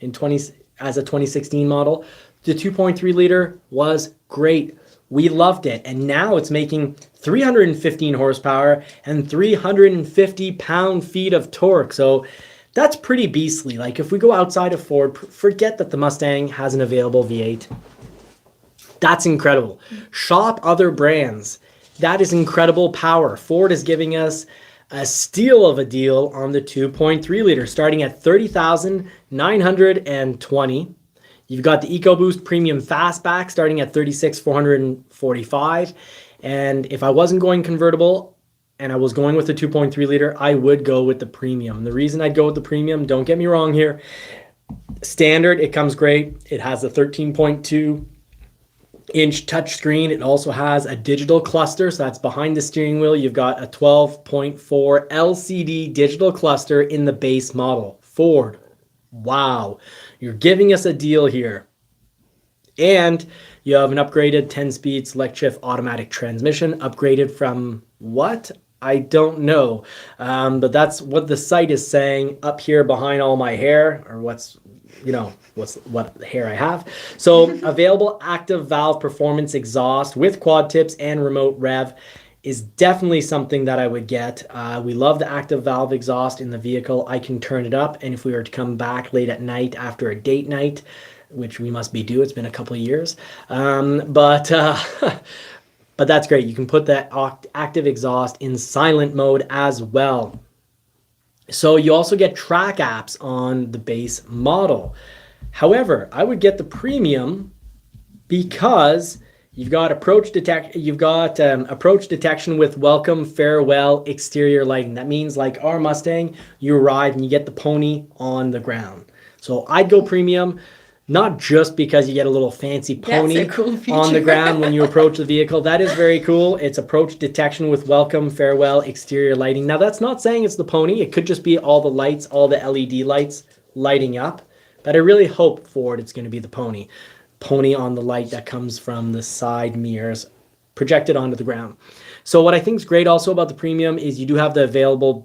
as a 2016 model? The 2.3 liter was great. We loved it. And now it's making 315 horsepower and 350 pound-feet of torque. So that's pretty beastly. Like, if we go outside of Ford, forget that the Mustang has an available V8. That's incredible. Shop other brands. That is incredible power. Ford is giving us a steal of a deal on the 2.3 liter, starting at $30,920. You've got the EcoBoost Premium Fastback starting at $36,445. And if I wasn't going convertible and I was going with the 2.3 liter, I would go with the Premium. The reason I'd go with the Premium, don't get me wrong here, standard, it comes great. It has a 13.2-inch touchscreen. It also has a digital cluster, so that's behind the steering wheel. You've got a 12.4 LCD digital cluster in the base model. Ford, wow, you're giving us a deal here. And you have an upgraded 10-speed select shift automatic transmission, upgraded from what? I don't know, but that's what the site is saying up here behind all my hair, or what hair I have. So available active valve performance exhaust with quad tips and remote rev is definitely something that I would get. We love the active valve exhaust in the vehicle. I can turn it up, and if we were to come back late at night after a date night, which we must be due, it's been a couple of years, but that's great. You can put that active exhaust in silent mode as well. So you also get track apps on the base model. However, I would get the Premium because you've got approach detection with welcome farewell exterior lighting. That means, like our Mustang, you arrive and you get the pony on the ground. So I'd go Premium. Not just because you get a little fancy pony cool on the ground when you approach the vehicle. That is very cool. It's approach detection with welcome, farewell, exterior lighting. Now, that's not saying it's the pony. It could just be all the lights, all the LED lights lighting up. But I really hope for it, it's going to be the pony. Pony on the light that comes from the side mirrors projected onto the ground. So what I think is great also about the Premium is you do have the available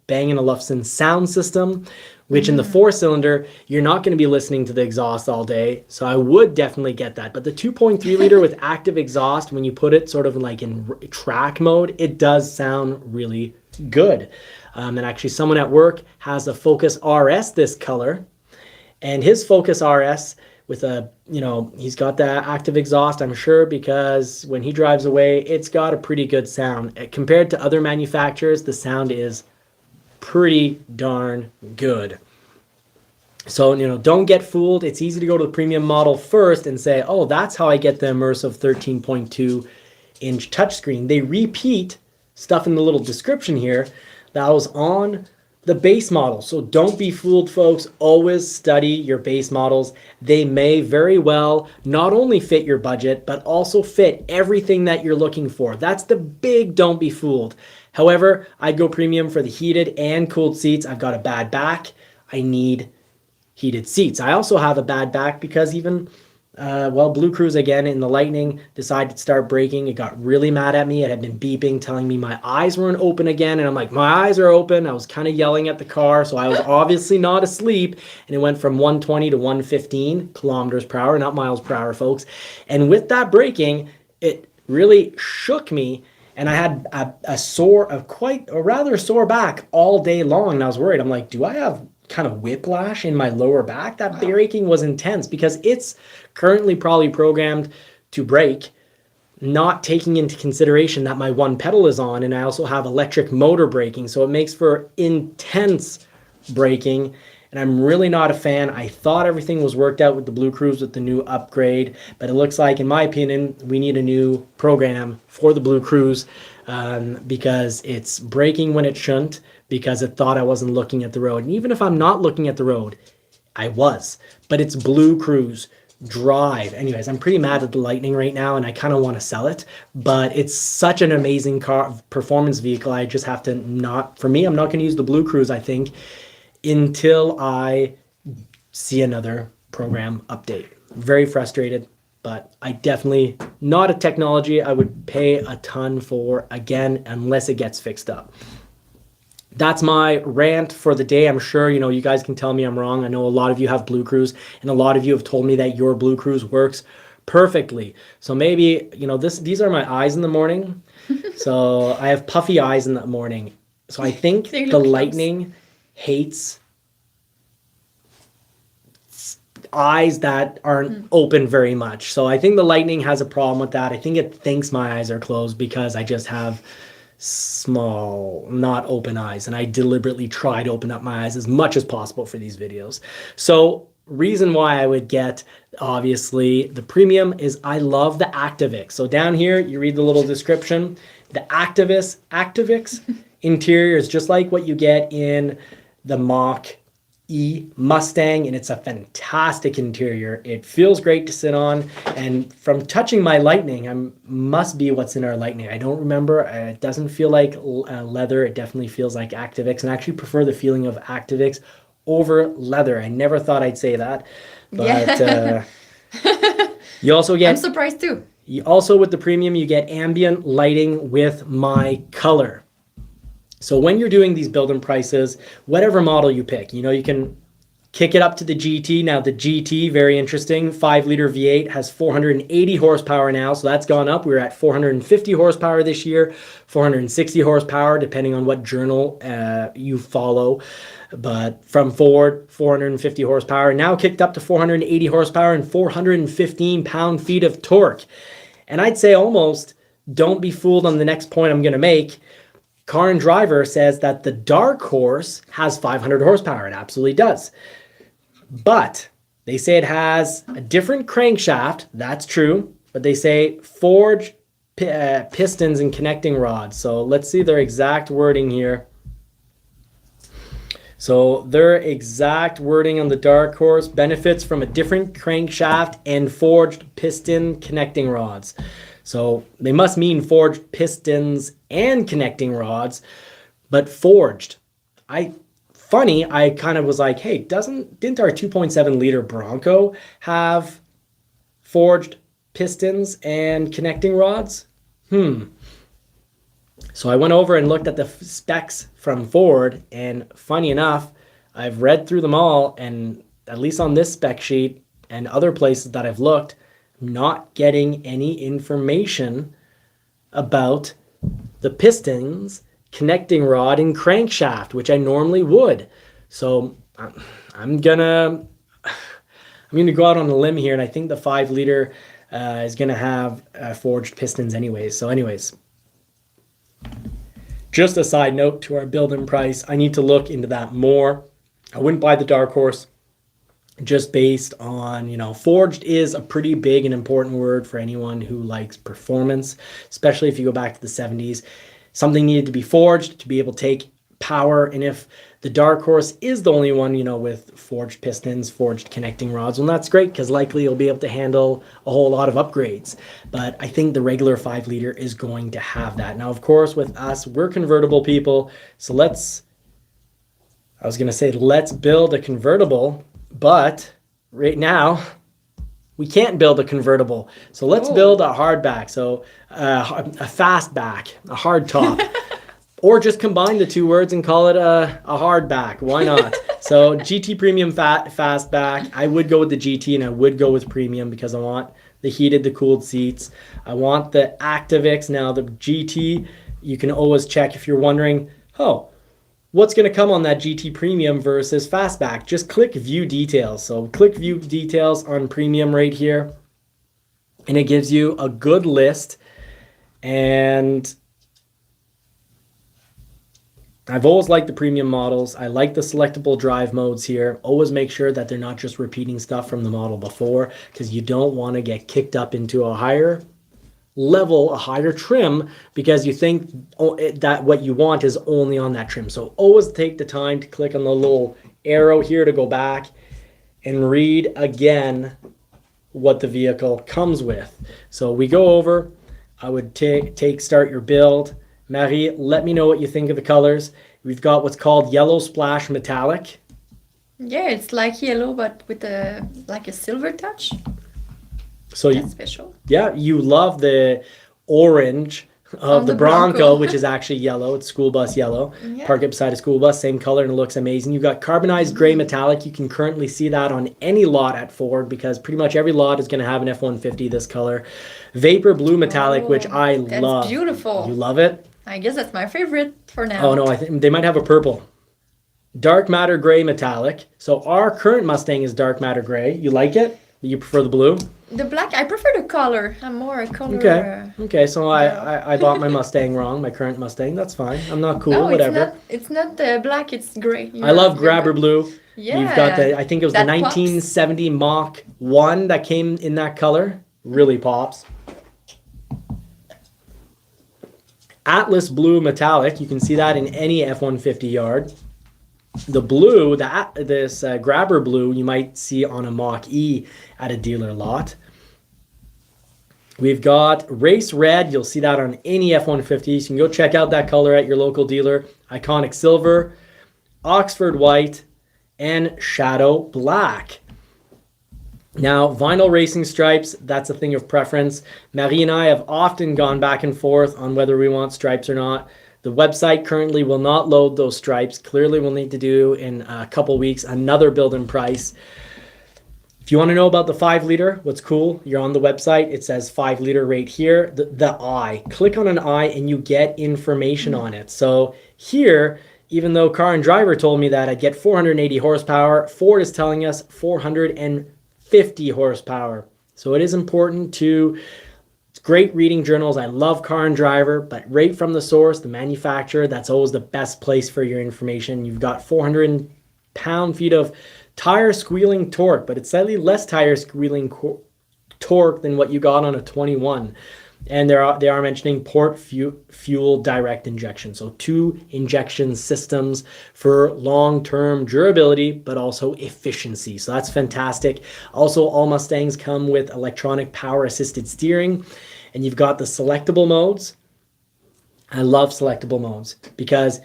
Bang & Olufsen sound system, which in the 4-cylinder, you're not going to be listening to the exhaust all day. So I would definitely get that. But the 2.3 liter with active exhaust, when you put it sort of like in track mode, it does sound really good. And actually someone at work has a Focus RS this color, and his Focus RS with a, he's got that active exhaust, I'm sure, because when he drives away, it's got a pretty good sound. Compared to other manufacturers, the sound is pretty darn good. So, don't get fooled. It's easy to go to the Premium model first and say, oh, that's how I get the immersive 13.2-inch touchscreen. They repeat stuff in the little description here that was on the base model. So don't be fooled, folks. Always study your base models. They may very well not only fit your budget, but also fit everything that you're looking for. That's the big don't be fooled. However, I'd go Premium for the heated and cooled seats. I've got a bad back. I need heated seats. I also have a bad back because even Blue Cruz again in the Lightning decided to start braking. It got really mad at me. It had been beeping, telling me my eyes weren't open again. And I'm like, my eyes are open. I was kind of yelling at the car. So I was obviously not asleep. And it went from 120 to 115 kilometers per hour, not miles per hour, folks. And with that braking, it really shook me. And I had a rather sore back all day long. And I was worried. I'm like, do I have kind of whiplash in my lower back? That braking was intense because it's currently probably programmed to brake, not taking into consideration that my one pedal is on, and I also have electric motor braking, so it makes for intense braking, and I'm really not a fan. I thought everything was worked out with the Blue Cruz with the new upgrade, but it looks like, in my opinion, we need a new program for the Blue Cruz because it's braking when it shouldn't, because it thought I wasn't looking at the road. And even if I'm not looking at the road, I was. But it's Blue Cruz drive. Anyways, I'm pretty mad at the Lightning right now, and I kind of want to sell it. But it's such an amazing car, performance vehicle. I just have to not, for me, I'm not going to use the Blue Cruz, I think, until I see another program update. Very frustrated, but I definitely, not a technology I would pay a ton for again, unless it gets fixed up. That's my rant for the day. I'm sure, you guys can tell me I'm wrong. I know a lot of you have Blue Cruz, and a lot of you have told me that your Blue Cruz works perfectly. So maybe, these are my eyes in the morning. So I have puffy eyes in the morning. So I think the Lightning hates eyes that aren't open very much. So I think the Lightning has a problem with that. I think it thinks my eyes are closed because I just have small, not open eyes, and I deliberately try to open up my eyes as much as possible for these videos. So reason why I would get, obviously, the premium is I love the Activix. So down here, you read the little description. The Activix interior is just like what you get in the Mach-E Mustang, and it's a fantastic interior. It feels great to sit on, and from touching my Lightning, must be what's in our Lightning. I don't remember. It doesn't feel like leather. It definitely feels like Activix, and I actually prefer the feeling of Activix over leather. I never thought I'd say that, but you also get... I'm surprised too. You also, with the premium, you get ambient lighting with my color. So when you're doing these build-in prices, whatever model you pick, you know, you can kick it up to the GT. Now the GT, very interesting, 5-liter V8 has 480 horsepower now, so that's gone up. We were at 450 horsepower this year, 460 horsepower, depending on what journal you follow. But from Ford, 450 horsepower, now kicked up to 480 horsepower and 415 pound-feet of torque. And I'd say almost, don't be fooled on the next point I'm going to make. Car and Driver says that the Dark Horse has 500 horsepower. It absolutely does. But they say it has a different crankshaft. That's true. But they say forged pistons and connecting rods. So let's see their exact wording here. So their exact wording on the Dark Horse: benefits from a different crankshaft and forged piston connecting rods. So they must mean forged pistons and connecting rods, but forged. I kind of was like, hey, didn't our 2.7 liter Bronco have forged pistons and connecting rods? So I went over and looked at the specs from Ford, and funny enough, I've read through them all, and at least on this spec sheet and other places that I've looked, I'm not getting any information about the pistons, connecting rod, and crankshaft, which I normally would. So I'm gonna go out on a limb here, and I think the 5-liter is gonna have forged pistons anyways. So anyways, just a side note to our build-in price, I need to look into that more. I wouldn't buy the Dark Horse just based on, you know, forged is a pretty big and important word for anyone who likes performance, especially if you go back to the 70s. Something needed to be forged to be able to take power, and if the Dark Horse is the only one, you know, with forged pistons, forged connecting rods, well, that's great, because likely you'll be able to handle a whole lot of upgrades. But I think the regular 5-liter is going to have that. Now, of course, with us, we're convertible people, so let's build a convertible, but right now we can't build a convertible. So let's build a hardback, so a fastback, a hard top. Or just combine the two words and call it a hardback. Why not? So GT Premium Fastback. I would go with the GT, and I would go with Premium because I want the heated, the cooled seats. I want the Activix. Now the GT, you can always check if you're wondering, what's going to come on that GT Premium versus Fastback? Just click View Details. So click View Details on Premium right here, and it gives you a good list. And I've always liked the premium models. I like the selectable drive modes here. Always make sure that they're not just repeating stuff from the model before, because you don't want to get kicked up into a higher level, a higher trim, because you think that what you want is only on that trim. So always take the time to click on the little arrow here to go back and read again what the vehicle comes with. So we go over, I would take start your build. Marie, let me know what you think of the colors. We've got what's called Yellow Splash Metallic. Yeah, it's like yellow, but with a silver touch. So that's special. Yeah, you love the orange of the Bronco, which is actually yellow. It's school bus yellow. Yeah. Park it beside a school bus, same color, and it looks amazing. You've got carbonized gray metallic. You can currently see that on any lot at Ford, because pretty much every lot is going to have an F-150 this color. Vapor blue metallic, which I love. That's beautiful. You love it? I guess that's my favorite for now. Oh no, I think they might have a purple. Dark matter gray metallic. So our current Mustang is dark matter gray. You like it? You prefer the blue? The black, I prefer the color. I'm more a color. Okay. So I bought my Mustang wrong, my current Mustang. That's fine. I'm not cool, whatever. It's not black, it's gray. I love grabber blue. We've got Yeah. I think it was the That pops. 1970 Mach 1 that came in that color. Really pops. Atlas blue metallic. You can see that in any F-150 yard. The blue, this grabber blue, you might see on a Mach E at a dealer lot. We've got race red. You'll see that on any F-150. So you can go check out that color at your local dealer. Iconic silver, Oxford white, and shadow black. Now, vinyl racing stripes, that's a thing of preference. Marie and I have often gone back and forth on whether we want stripes or not. The website currently will not load those stripes. Clearly, we'll need to do in a couple weeks another build and price. If you want to know about the 5-liter, what's cool, you're on the website. It says 5-liter right here. The eye. Click on an eye and you get information on it. So here, even though Car and Driver told me that I'd get 480 horsepower, Ford is telling us 450 horsepower. So it is important to, it's great reading journals. I love Car and Driver, but right from the source, the manufacturer, that's always the best place for your information. You've got 400 pound-feet of tire squealing torque, but it's slightly less tire squealing torque than what you got on a 21. And they are mentioning port fuel direct injection. So 2 injection systems for long-term durability, but also efficiency. So that's fantastic. Also, all Mustangs come with electronic power assisted steering, and you've got the selectable modes. I love selectable modes because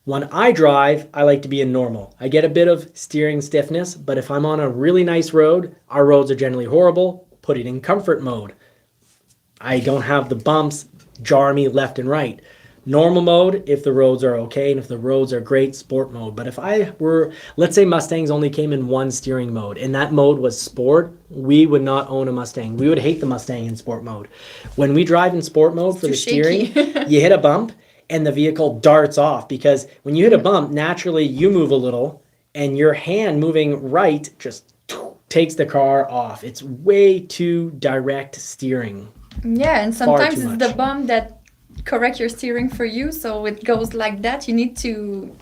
when I drive, I like to be in normal. I get a bit of steering stiffness, but if I'm on a really nice road, our roads are generally horrible, put it in comfort mode. I don't have the bumps jar me left and right. Normal mode if the roads are okay, and if the roads are great, sport mode. But if I were, let's say Mustangs only came in one steering mode, and that mode was sport, we would not own a Mustang. We would hate the Mustang in sport mode. When we drive in sport mode for the steering, you hit a bump, and the vehicle darts off, because when you hit a bump, naturally you move a little and your hand moving right just takes the car off. It's way too direct steering. Yeah, and sometimes it's the bump that correct your steering for you, so it goes like that. You need to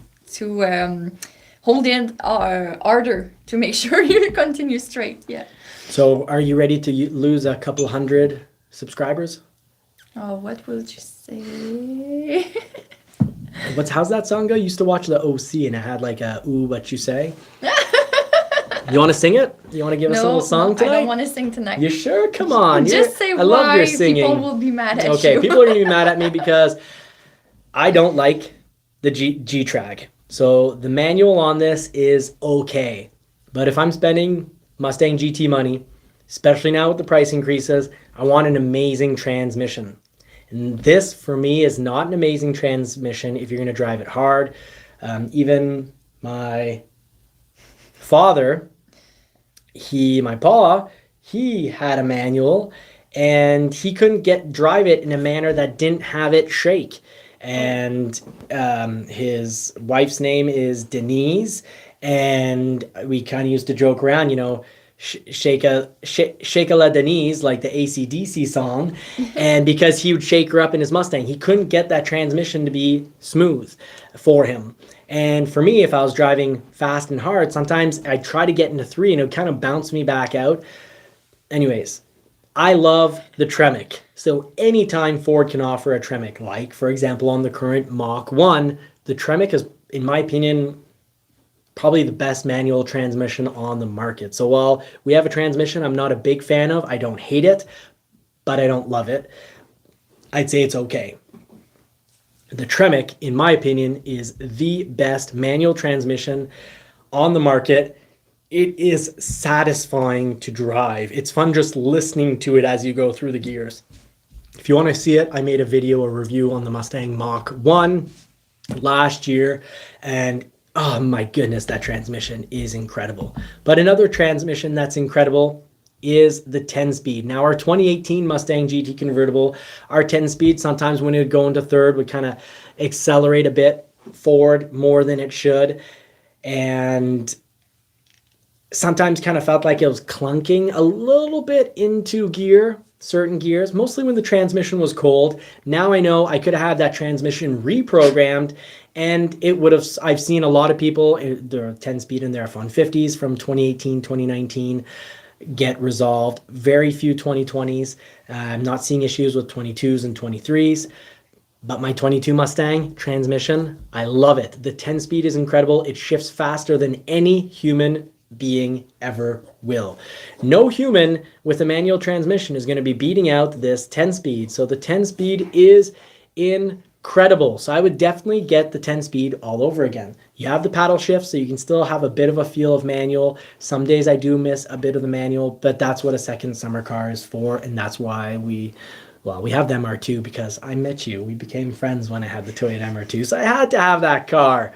hold it harder to make sure you continue straight. Yeah. So are you ready to lose a couple hundred subscribers? Oh, what would you say? How's that song go? You used to watch the OC and it had like a ooh, what you say? You want to sing it? You want to give us a little song tonight? I don't want to sing tonight. You sure? Come on. Just say why people will be mad at you. Okay, people are going to be mad at me because I don't like the G-Track. So the manual on this is okay. But if I'm spending Mustang GT money, especially now with the price increases, I want an amazing transmission. And this, for me, is not an amazing transmission if you're going to drive it hard. Even my father, my pa, he had a manual, and he couldn't drive it in a manner that didn't have it shake. And his wife's name is Denise, and we kind of used to joke around, shake a la Denise, like the AC/DC song. And because he would shake her up in his Mustang, he couldn't get that transmission to be smooth for him. And for me, if I was driving fast and hard, sometimes I'd try to get into 3 and it would kind of bounce me back out. Anyways, I love the Tremec. So anytime Ford can offer a Tremec, like for example on the current Mach 1, the Tremec is, in my opinion, probably the best manual transmission on the market. So while we have a transmission I'm not a big fan of, I don't hate it, but I don't love it. I'd say it's okay. The Tremec, in my opinion, is the best manual transmission on the market. It is satisfying to drive. It's fun just listening to it as you go through the gears. If you want to see it, I made a review on the Mustang Mach 1 last year, and oh my goodness, that transmission is incredible. But another transmission that's incredible is the 10-speed. Now our 2018 Mustang GT convertible, our 10-speed, sometimes when it would go into third, would kind of accelerate a bit forward more than it should. And sometimes kind of felt like it was clunking a little bit into certain gears, mostly when the transmission was cold. Now I know I could have had that transmission reprogrammed And it would have, I've seen a lot of people, there are 10-speed in their F-150s from 2018, 2019 get resolved. Very few 2020s. I'm not seeing issues with 22s and 23s. But my 22 Mustang transmission, I love it. The 10-speed is incredible. It shifts faster than any human being ever will. No human with a manual transmission is going to be beating out this 10-speed. So the 10-speed is incredible. So I would definitely get the 10-speed all over again. You have the paddle shift, so you can still have a bit of a feel of manual. Some days I do miss a bit of the manual, but that's what a second summer car is for, and that's why we have the MR2 because I met you. We became friends when I had the Toyota MR2, so I had to have that car.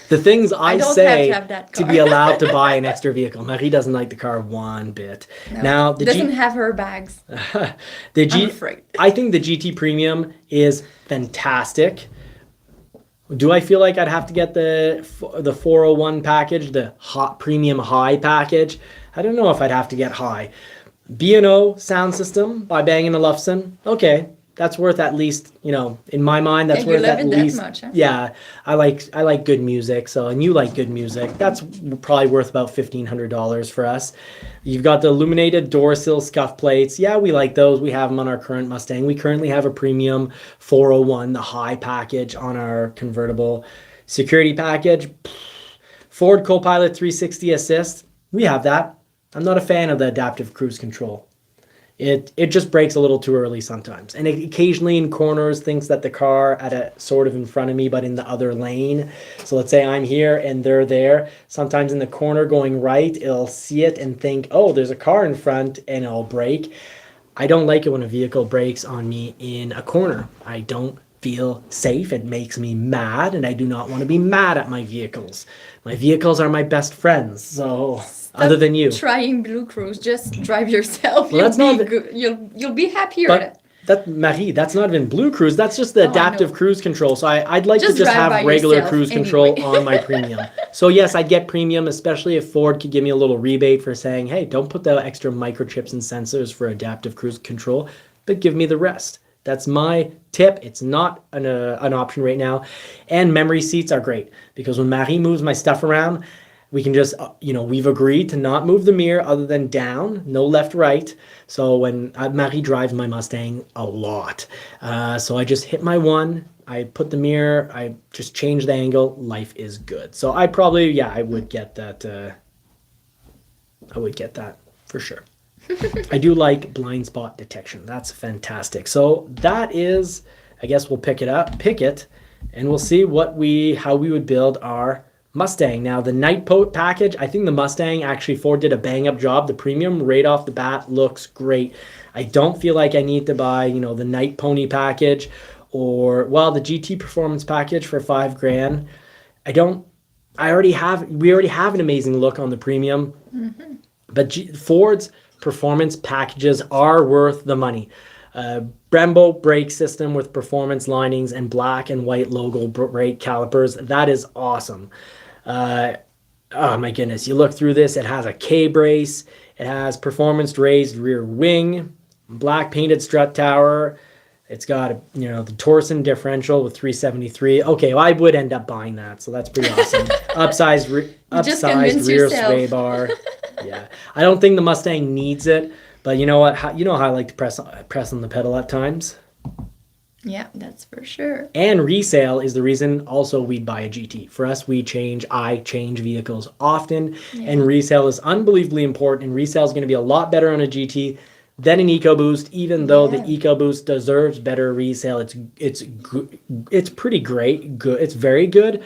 The things I say to be allowed to buy an extra vehicle. Marie doesn't like the car one bit. No, now, doesn't have her bags. I'm afraid. I think the GT Premium is fantastic. Do I feel like I'd have to get the 401 package, the hot premium high package? I don't know if I'd have to get high. B&O sound system by Bang & Olufsen. Okay, that's worth at least, in my mind, that's worth at least. That much, huh? Yeah, I like good music. So, and you like good music. That's probably worth about $1,500 for us. You've got the illuminated door sill scuff plates. Yeah, we like those. We have them on our current Mustang. We currently have a premium 401, the high package on our convertible. Security package, Ford Copilot 360 assist. We have that. I'm not a fan of the adaptive cruise control. It just brakes a little too early sometimes. And it occasionally in corners thinks that the car at a sort of in front of me, but in the other lane. So let's say I'm here and they're there. Sometimes in the corner going right, it'll see it and think, oh, there's a car in front, and it'll brake. I don't like it when a vehicle brakes on me in a corner. I don't feel safe. It makes me mad, and I do not want to be mad at my vehicles. My vehicles are my best friends. So other than you trying Blue Cruise, just drive yourself. Well, you'll be happier. But Marie, that's not even Blue Cruise. That's just the adaptive cruise control. So I'd like to just have regular cruise control on my premium. So yes, I'd get premium, especially if Ford could give me a little rebate for saying, hey, don't put the extra microchips and sensors for adaptive cruise control, but give me the rest. That's my tip. It's not an option right now. And memory seats are great because when Marie moves my stuff around, we can just, we've agreed to not move the mirror other than down, no left, right. So when Marie drives my Mustang a lot. So I just hit my one, I put the mirror, I just change the angle, life is good. So I probably, I would get that. I would get that for sure. I do like blind spot detection. That's fantastic. So that is, I guess we'll pick it, and we'll see how we would build our Mustang. Now the night package, I think the Mustang actually Ford did a bang up job. The premium right off the bat looks great. I don't feel like I need to buy, the night pony package or the GT performance package for $5,000. We already have an amazing look on the premium, but Ford's performance packages are worth the money. Brembo brake system with performance linings and black and white logo brake calipers. That is awesome. Oh my goodness. You look through this, it has a K-brace. It has performance raised rear wing, black painted strut tower. It's got, the Torsen differential with 373. Okay, well, I would end up buying that, so that's pretty awesome. Upsized rear sway bar. Yeah, I don't think the Mustang needs it, but you know what? How I like to press on the pedal at times. Yeah, that's for sure. And resale is the reason also we'd buy a GT. For us, I change vehicles often, and resale is unbelievably important. And resale is going to be a lot better on a GT than an EcoBoost, even though the EcoBoost deserves better resale. It's pretty great. Good. It's very good.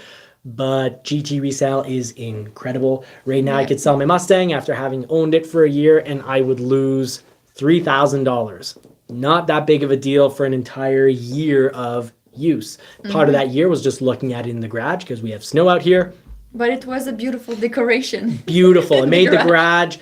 But GT resale is incredible. Right now, I could sell my Mustang after having owned it for a year, and I would lose $3,000. Not that big of a deal for an entire year of use. Part of that year was just looking at it in the garage because we have snow out here. But it was a beautiful decoration. Beautiful. It made the garage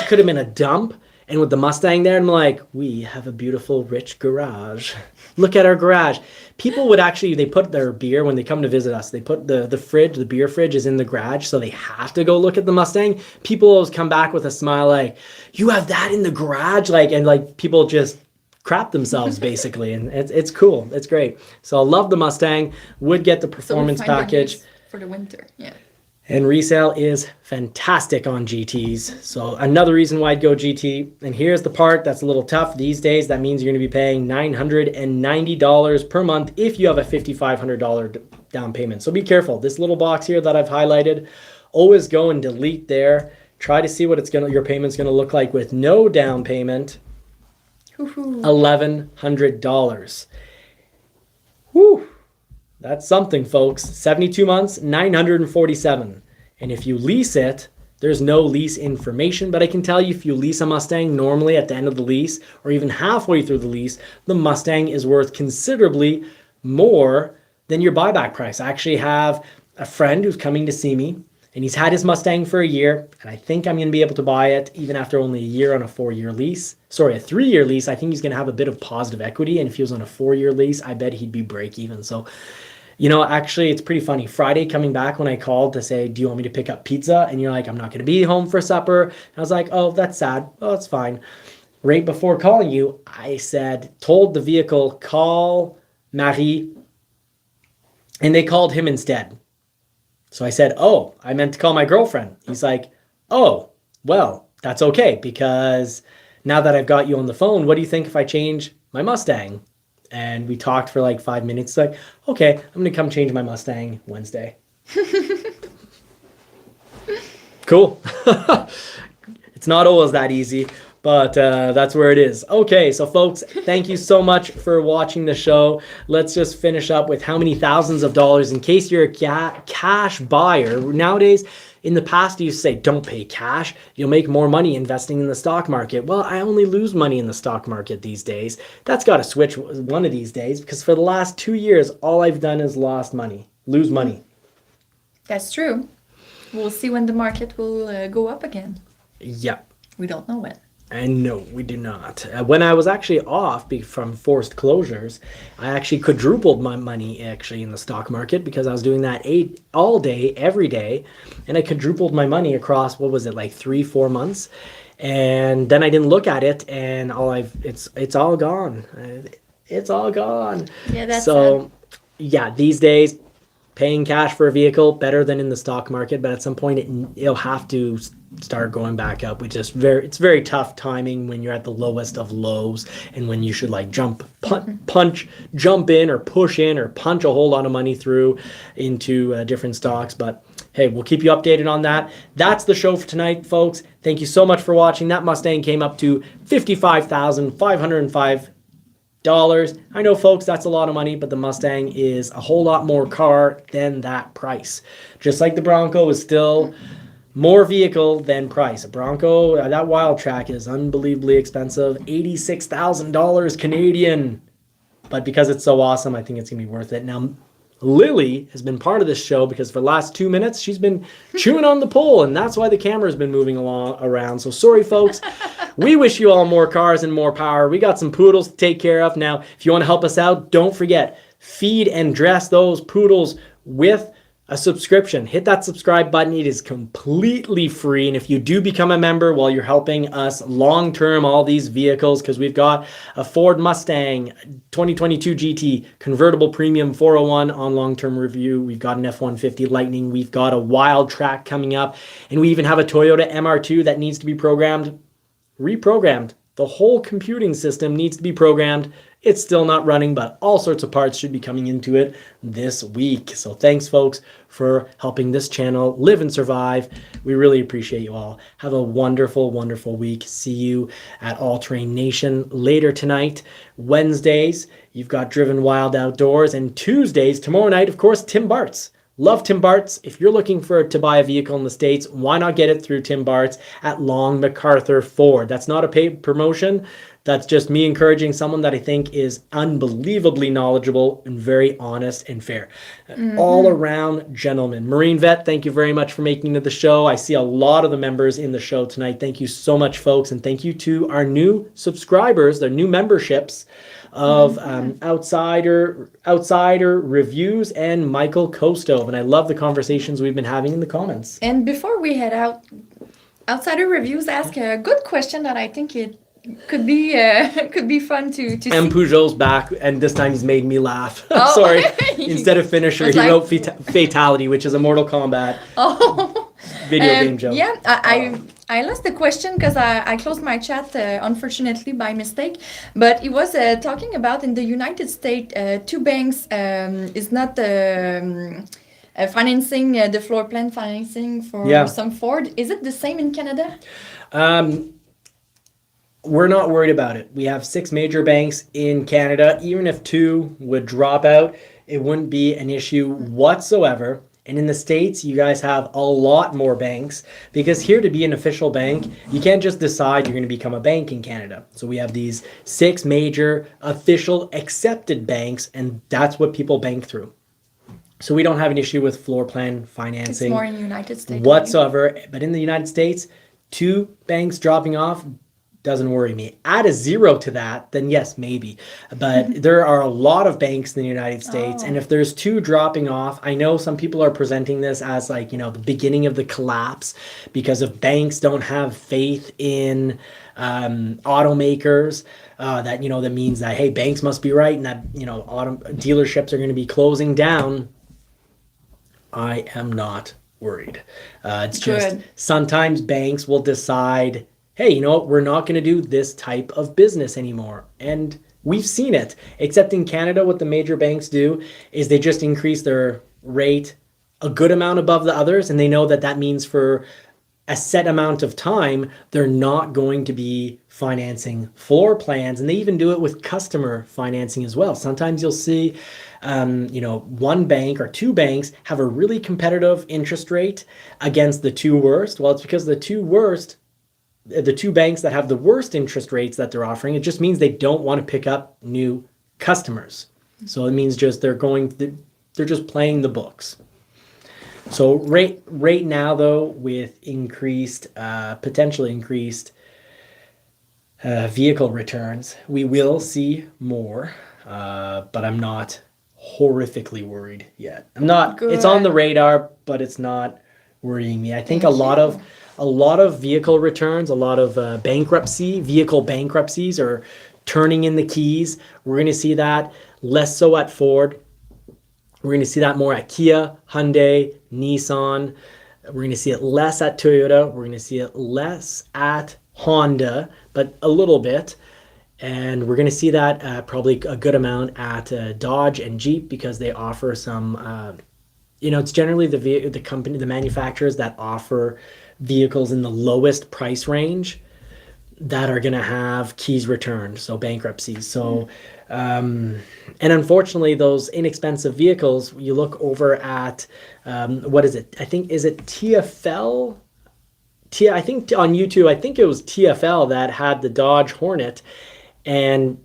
could have been a dump. And with the Mustang there, I'm like, we have a beautiful, rich garage. Look at our garage. People would they put their beer when they come to visit us. They put the beer fridge is in the garage, so they have to go look at the Mustang. People always come back with a smile like, you have that in the garage? And people just crap themselves basically, and it's cool. It's great. So I love the Mustang. Would get the performance package for the winter. Yeah. And Resale is fantastic on GTs. So another reason why I'd go GT. And here's the part that's a little tough these days. That means you're going to be paying $990 per month if you have a $5,500 down payment. So be careful. This little box here that I've highlighted, always go and delete there. Try to see what your payment's going to look like with no down payment. $1,100. Whew. That's something, folks. 72 months, $947. And if you lease it, there's no lease information, but I can tell you if you lease a Mustang, normally at the end of the lease or even halfway through the lease, the Mustang is worth considerably more than your buyback price. I actually have a friend who's coming to see me, and he's had his Mustang for a year, and I think I'm going to be able to buy it even after only a year on a 4-year lease. Sorry, a 3-year lease. I think he's going to have a bit of positive equity, and if he was on a 4-year lease, I bet he'd be break even. So, actually, it's pretty funny. Friday coming back when I called to say, do you want me to pick up pizza? And you're like, I'm not going to be home for supper. And I was like, oh, that's sad. Oh, it's fine. Right before calling you, I told the vehicle, call Marie, and they called him instead. So I said, oh, I meant to call my girlfriend. He's like, oh, well, that's okay, because now that I've got you on the phone, what do you think if I change my Mustang? And we talked for like 5 minutes. Like, okay, I'm going to come change my Mustang Wednesday. Cool. It's not always that easy, but that's where it is. Okay, so folks, thank you so much for watching the show. Let's just finish up with how many thousands of dollars, in case you're a cash buyer. Nowadays, in the past, you say, don't pay cash. You'll make more money investing in the stock market. Well, I only lose money in the stock market these days. That's got to switch one of these days, because for the last 2 years, all I've done is lose money. That's true. We'll see when the market will go up again. Yep. We don't know when. And no, we do not. When I was actually off from forced closures, I actually quadrupled my money in the stock market, because I was doing that all day, every day. And I quadrupled my money across, 3-4 months. And then I didn't look at it, and it's all gone. It's all gone. Yeah, that's so. Yeah, these days, paying cash for a vehicle better than in the stock market, but at some point it'll have to start going back up. It's very tough timing when you're at the lowest of lows, and when you should jump in or push in or punch a whole lot of money through into different stocks. But hey, we'll keep you updated on that. That's the show for tonight, folks. Thank you so much for watching. That Mustang came up to $55,505. I know, folks, that's a lot of money, but the Mustang is a whole lot more car than that price. Just like the Bronco is still more vehicle than price. A Bronco, that Wild Track is unbelievably expensive, $86,000 Canadian. But because it's so awesome, I think it's going to be worth it. Now, Lily has been part of this show because for the last 2 minutes, she's been chewing on the pole, and that's why the camera's been moving around. So sorry, folks. We wish you all more cars and more power. We got some poodles to take care of. Now, if you want to help us out, don't forget, feed and dress those poodles with a subscription. Hit that subscribe button. It is completely free. And if you do become a member while you're helping us long-term all these vehicles, because we've got a Ford Mustang 2022 GT convertible premium 401 on long-term review. We've got an F-150 Lightning. We've got a Wild Track coming up. And we even have a Toyota MR2 that needs to be reprogrammed. The whole computing system needs to be programmed. It's still not running, but all sorts of parts should be coming into it this week. So thanks, folks, for helping this channel live and survive. We really appreciate you all. Have a wonderful, wonderful week. See you at All Terrain Nation later tonight. Wednesdays, you've got Driven Wild Outdoors. And Tuesdays, tomorrow night, of course, Tim Bart's. Love Tim Bart's. If you're looking to buy a vehicle in the States, why not get it through Tim Bart's at Long MacArthur Ford? That's not a paid promotion. That's just me encouraging someone that I think is unbelievably knowledgeable and very honest and fair. All around gentleman. Marine Vet, thank you very much for making it to the show. I see a lot of the members in the show tonight. Thank you so much, folks. And thank you to our new subscribers, their new memberships of Outsider Reviews and Michael Kostov. And I love the conversations we've been having in the comments. And before we head out, Outsider Reviews asked a good question that I think could be could be fun to And see. Peugeot's back, and this time he's made me laugh. Oh. Sorry. Instead of finisher, Was he like- wrote Fatality, which is a Mortal Kombat Oh. video game joke. Yeah, I lost the question because I closed my chat unfortunately by mistake. But it was talking about in the United States, two banks is not financing the floor plan financing for some Ford. Is it the same in Canada? We're not worried about it. We have 6 major banks in Canada. Even if 2 would drop out, it wouldn't be an issue whatsoever. And in the States, you guys have a lot more banks, because here, to be an official bank, you can't just decide you're going to become a bank in Canada. So we have these 6 major official accepted banks, and that's what people bank through. So we don't have an issue with floor plan financing. It's more in the United States whatsoever. But in the United States, 2 banks dropping off doesn't worry me. Add a 0 to that, then yes, maybe. But there are a lot of banks in the United States, and if there's 2 dropping off, I know some people are presenting this as like, the beginning of the collapse, because if banks don't have faith in automakers, that means that, hey, banks must be right, and that auto dealerships are going to be closing down. I am not worried. It's just sometimes banks will decide, hey, we're not going to do this type of business anymore. And we've seen it. Except in Canada, what the major banks do is they just increase their rate a good amount above the others. And they know that that means for a set amount of time, they're not going to be financing floor plans. And they even do it with customer financing as well. Sometimes you'll see, 1 bank or 2 banks have a really competitive interest rate against the 2 worst. Well, it's because the 2 banks that have the worst interest rates that they're offering, it just means they don't want to pick up new customers. So it means just they're just playing the books. So right now, though, with potentially increased vehicle returns, we will see more, but I'm not horrifically worried yet. I'm not. Good. It's on the radar, but it's not worrying me. I think a lot of vehicle returns, a lot of vehicle bankruptcies are turning in the keys. We're going to see that less so at Ford. We're going to see that more at Kia, Hyundai, Nissan. We're going to see it less at Toyota. We're going to see it less at Honda, but a little bit. And we're going to see that probably a good amount at Dodge and Jeep, because they offer some, it's generally the manufacturers that offer vehicles in the lowest price range that are going to have keys returned, so bankruptcies. So, and unfortunately, those inexpensive vehicles, you look over at, what is it? I think, is it TFL? I think on YouTube, I think it was TFL that had the Dodge Hornet, and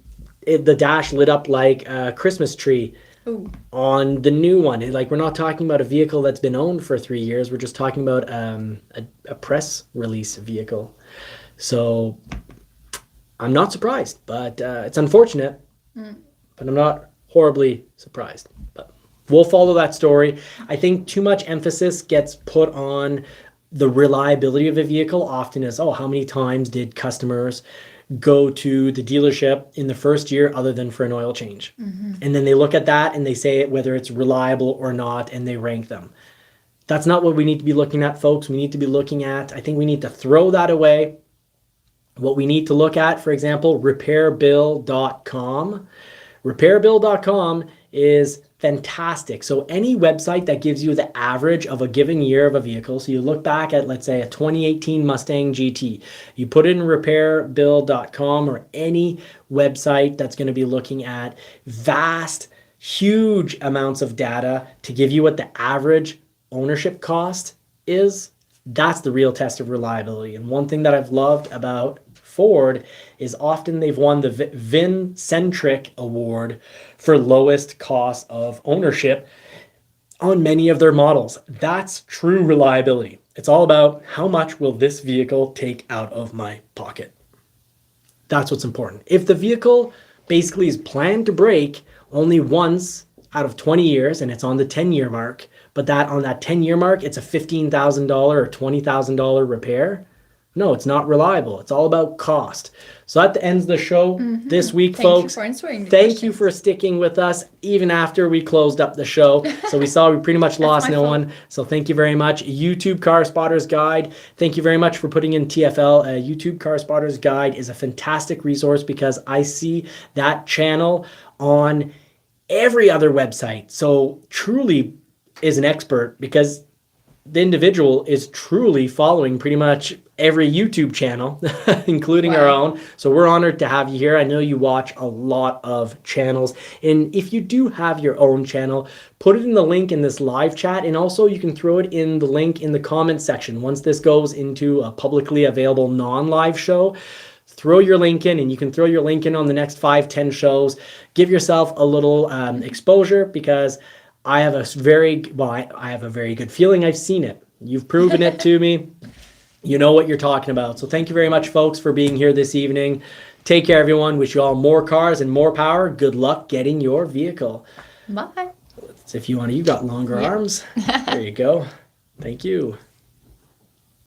the dash lit up like a Christmas tree. Ooh. On the new one. Like, we're not talking about a vehicle that's been owned for 3 years. We're just talking about a press release vehicle. So I'm not surprised, but it's unfortunate. But I'm not horribly surprised. But we'll follow that story. I think too much emphasis gets put on the reliability of a vehicle, often as, how many times did customers go to the dealership in the first year other than for an oil change? And then they look at that and they say whether it's reliable or not, and they rank them. That's not what we need to be looking at, folks. We need to be looking at, I think we need to throw that away. What we need to look at, for example, repairbill.com. Repairbill.com is fantastic. So any website that gives you the average of a given year of a vehicle, so you look back at, let's say, a 2018 Mustang GT, you put it in repairbill.com, or any website that's going to be looking at vast, huge amounts of data to give you what the average ownership cost is. That's the real test of reliability. And one thing that I've loved about Ford is often they've won the VIN-centric award for lowest cost of ownership on many of their models. That's true reliability. It's all about how much will this vehicle take out of my pocket. That's what's important. If the vehicle basically is planned to break only once out of 20 years and it's on the 10-year mark, but that on that 10-year mark, it's a $15,000 or $20,000 repair, No, it's not reliable. It's all about cost. So that ends the show this week, folks. Thank you for answering the Thank you questions. for sticking with us even after we closed up the show. So we saw we pretty much lost my no fault. one. So thank you very much. YouTube Car Spotters Guide. Thank you very much for putting in TFL. YouTube Car Spotters Guide is a fantastic resource because I see that channel on every other website. So truly is an expert because the individual is truly following pretty much every YouTube channel, including our Wow. own. So we're honored to have you here. I know you watch a lot of channels. And if you do have your own channel, put it in the link in this live chat. And also you can throw it in the link in the comment section. Once this goes into a publicly available non-live show, throw your link in, and you can throw your link in on the next 5-10 shows. Give yourself a little exposure because I have a very good feeling I've seen it. You've proven it to me. You know what you're talking about. So thank you very much, folks, for being here this evening. Take care, everyone. Wish you all more cars and more power. Good luck getting your vehicle. Bye. So if you got longer arms. There you go. Thank you.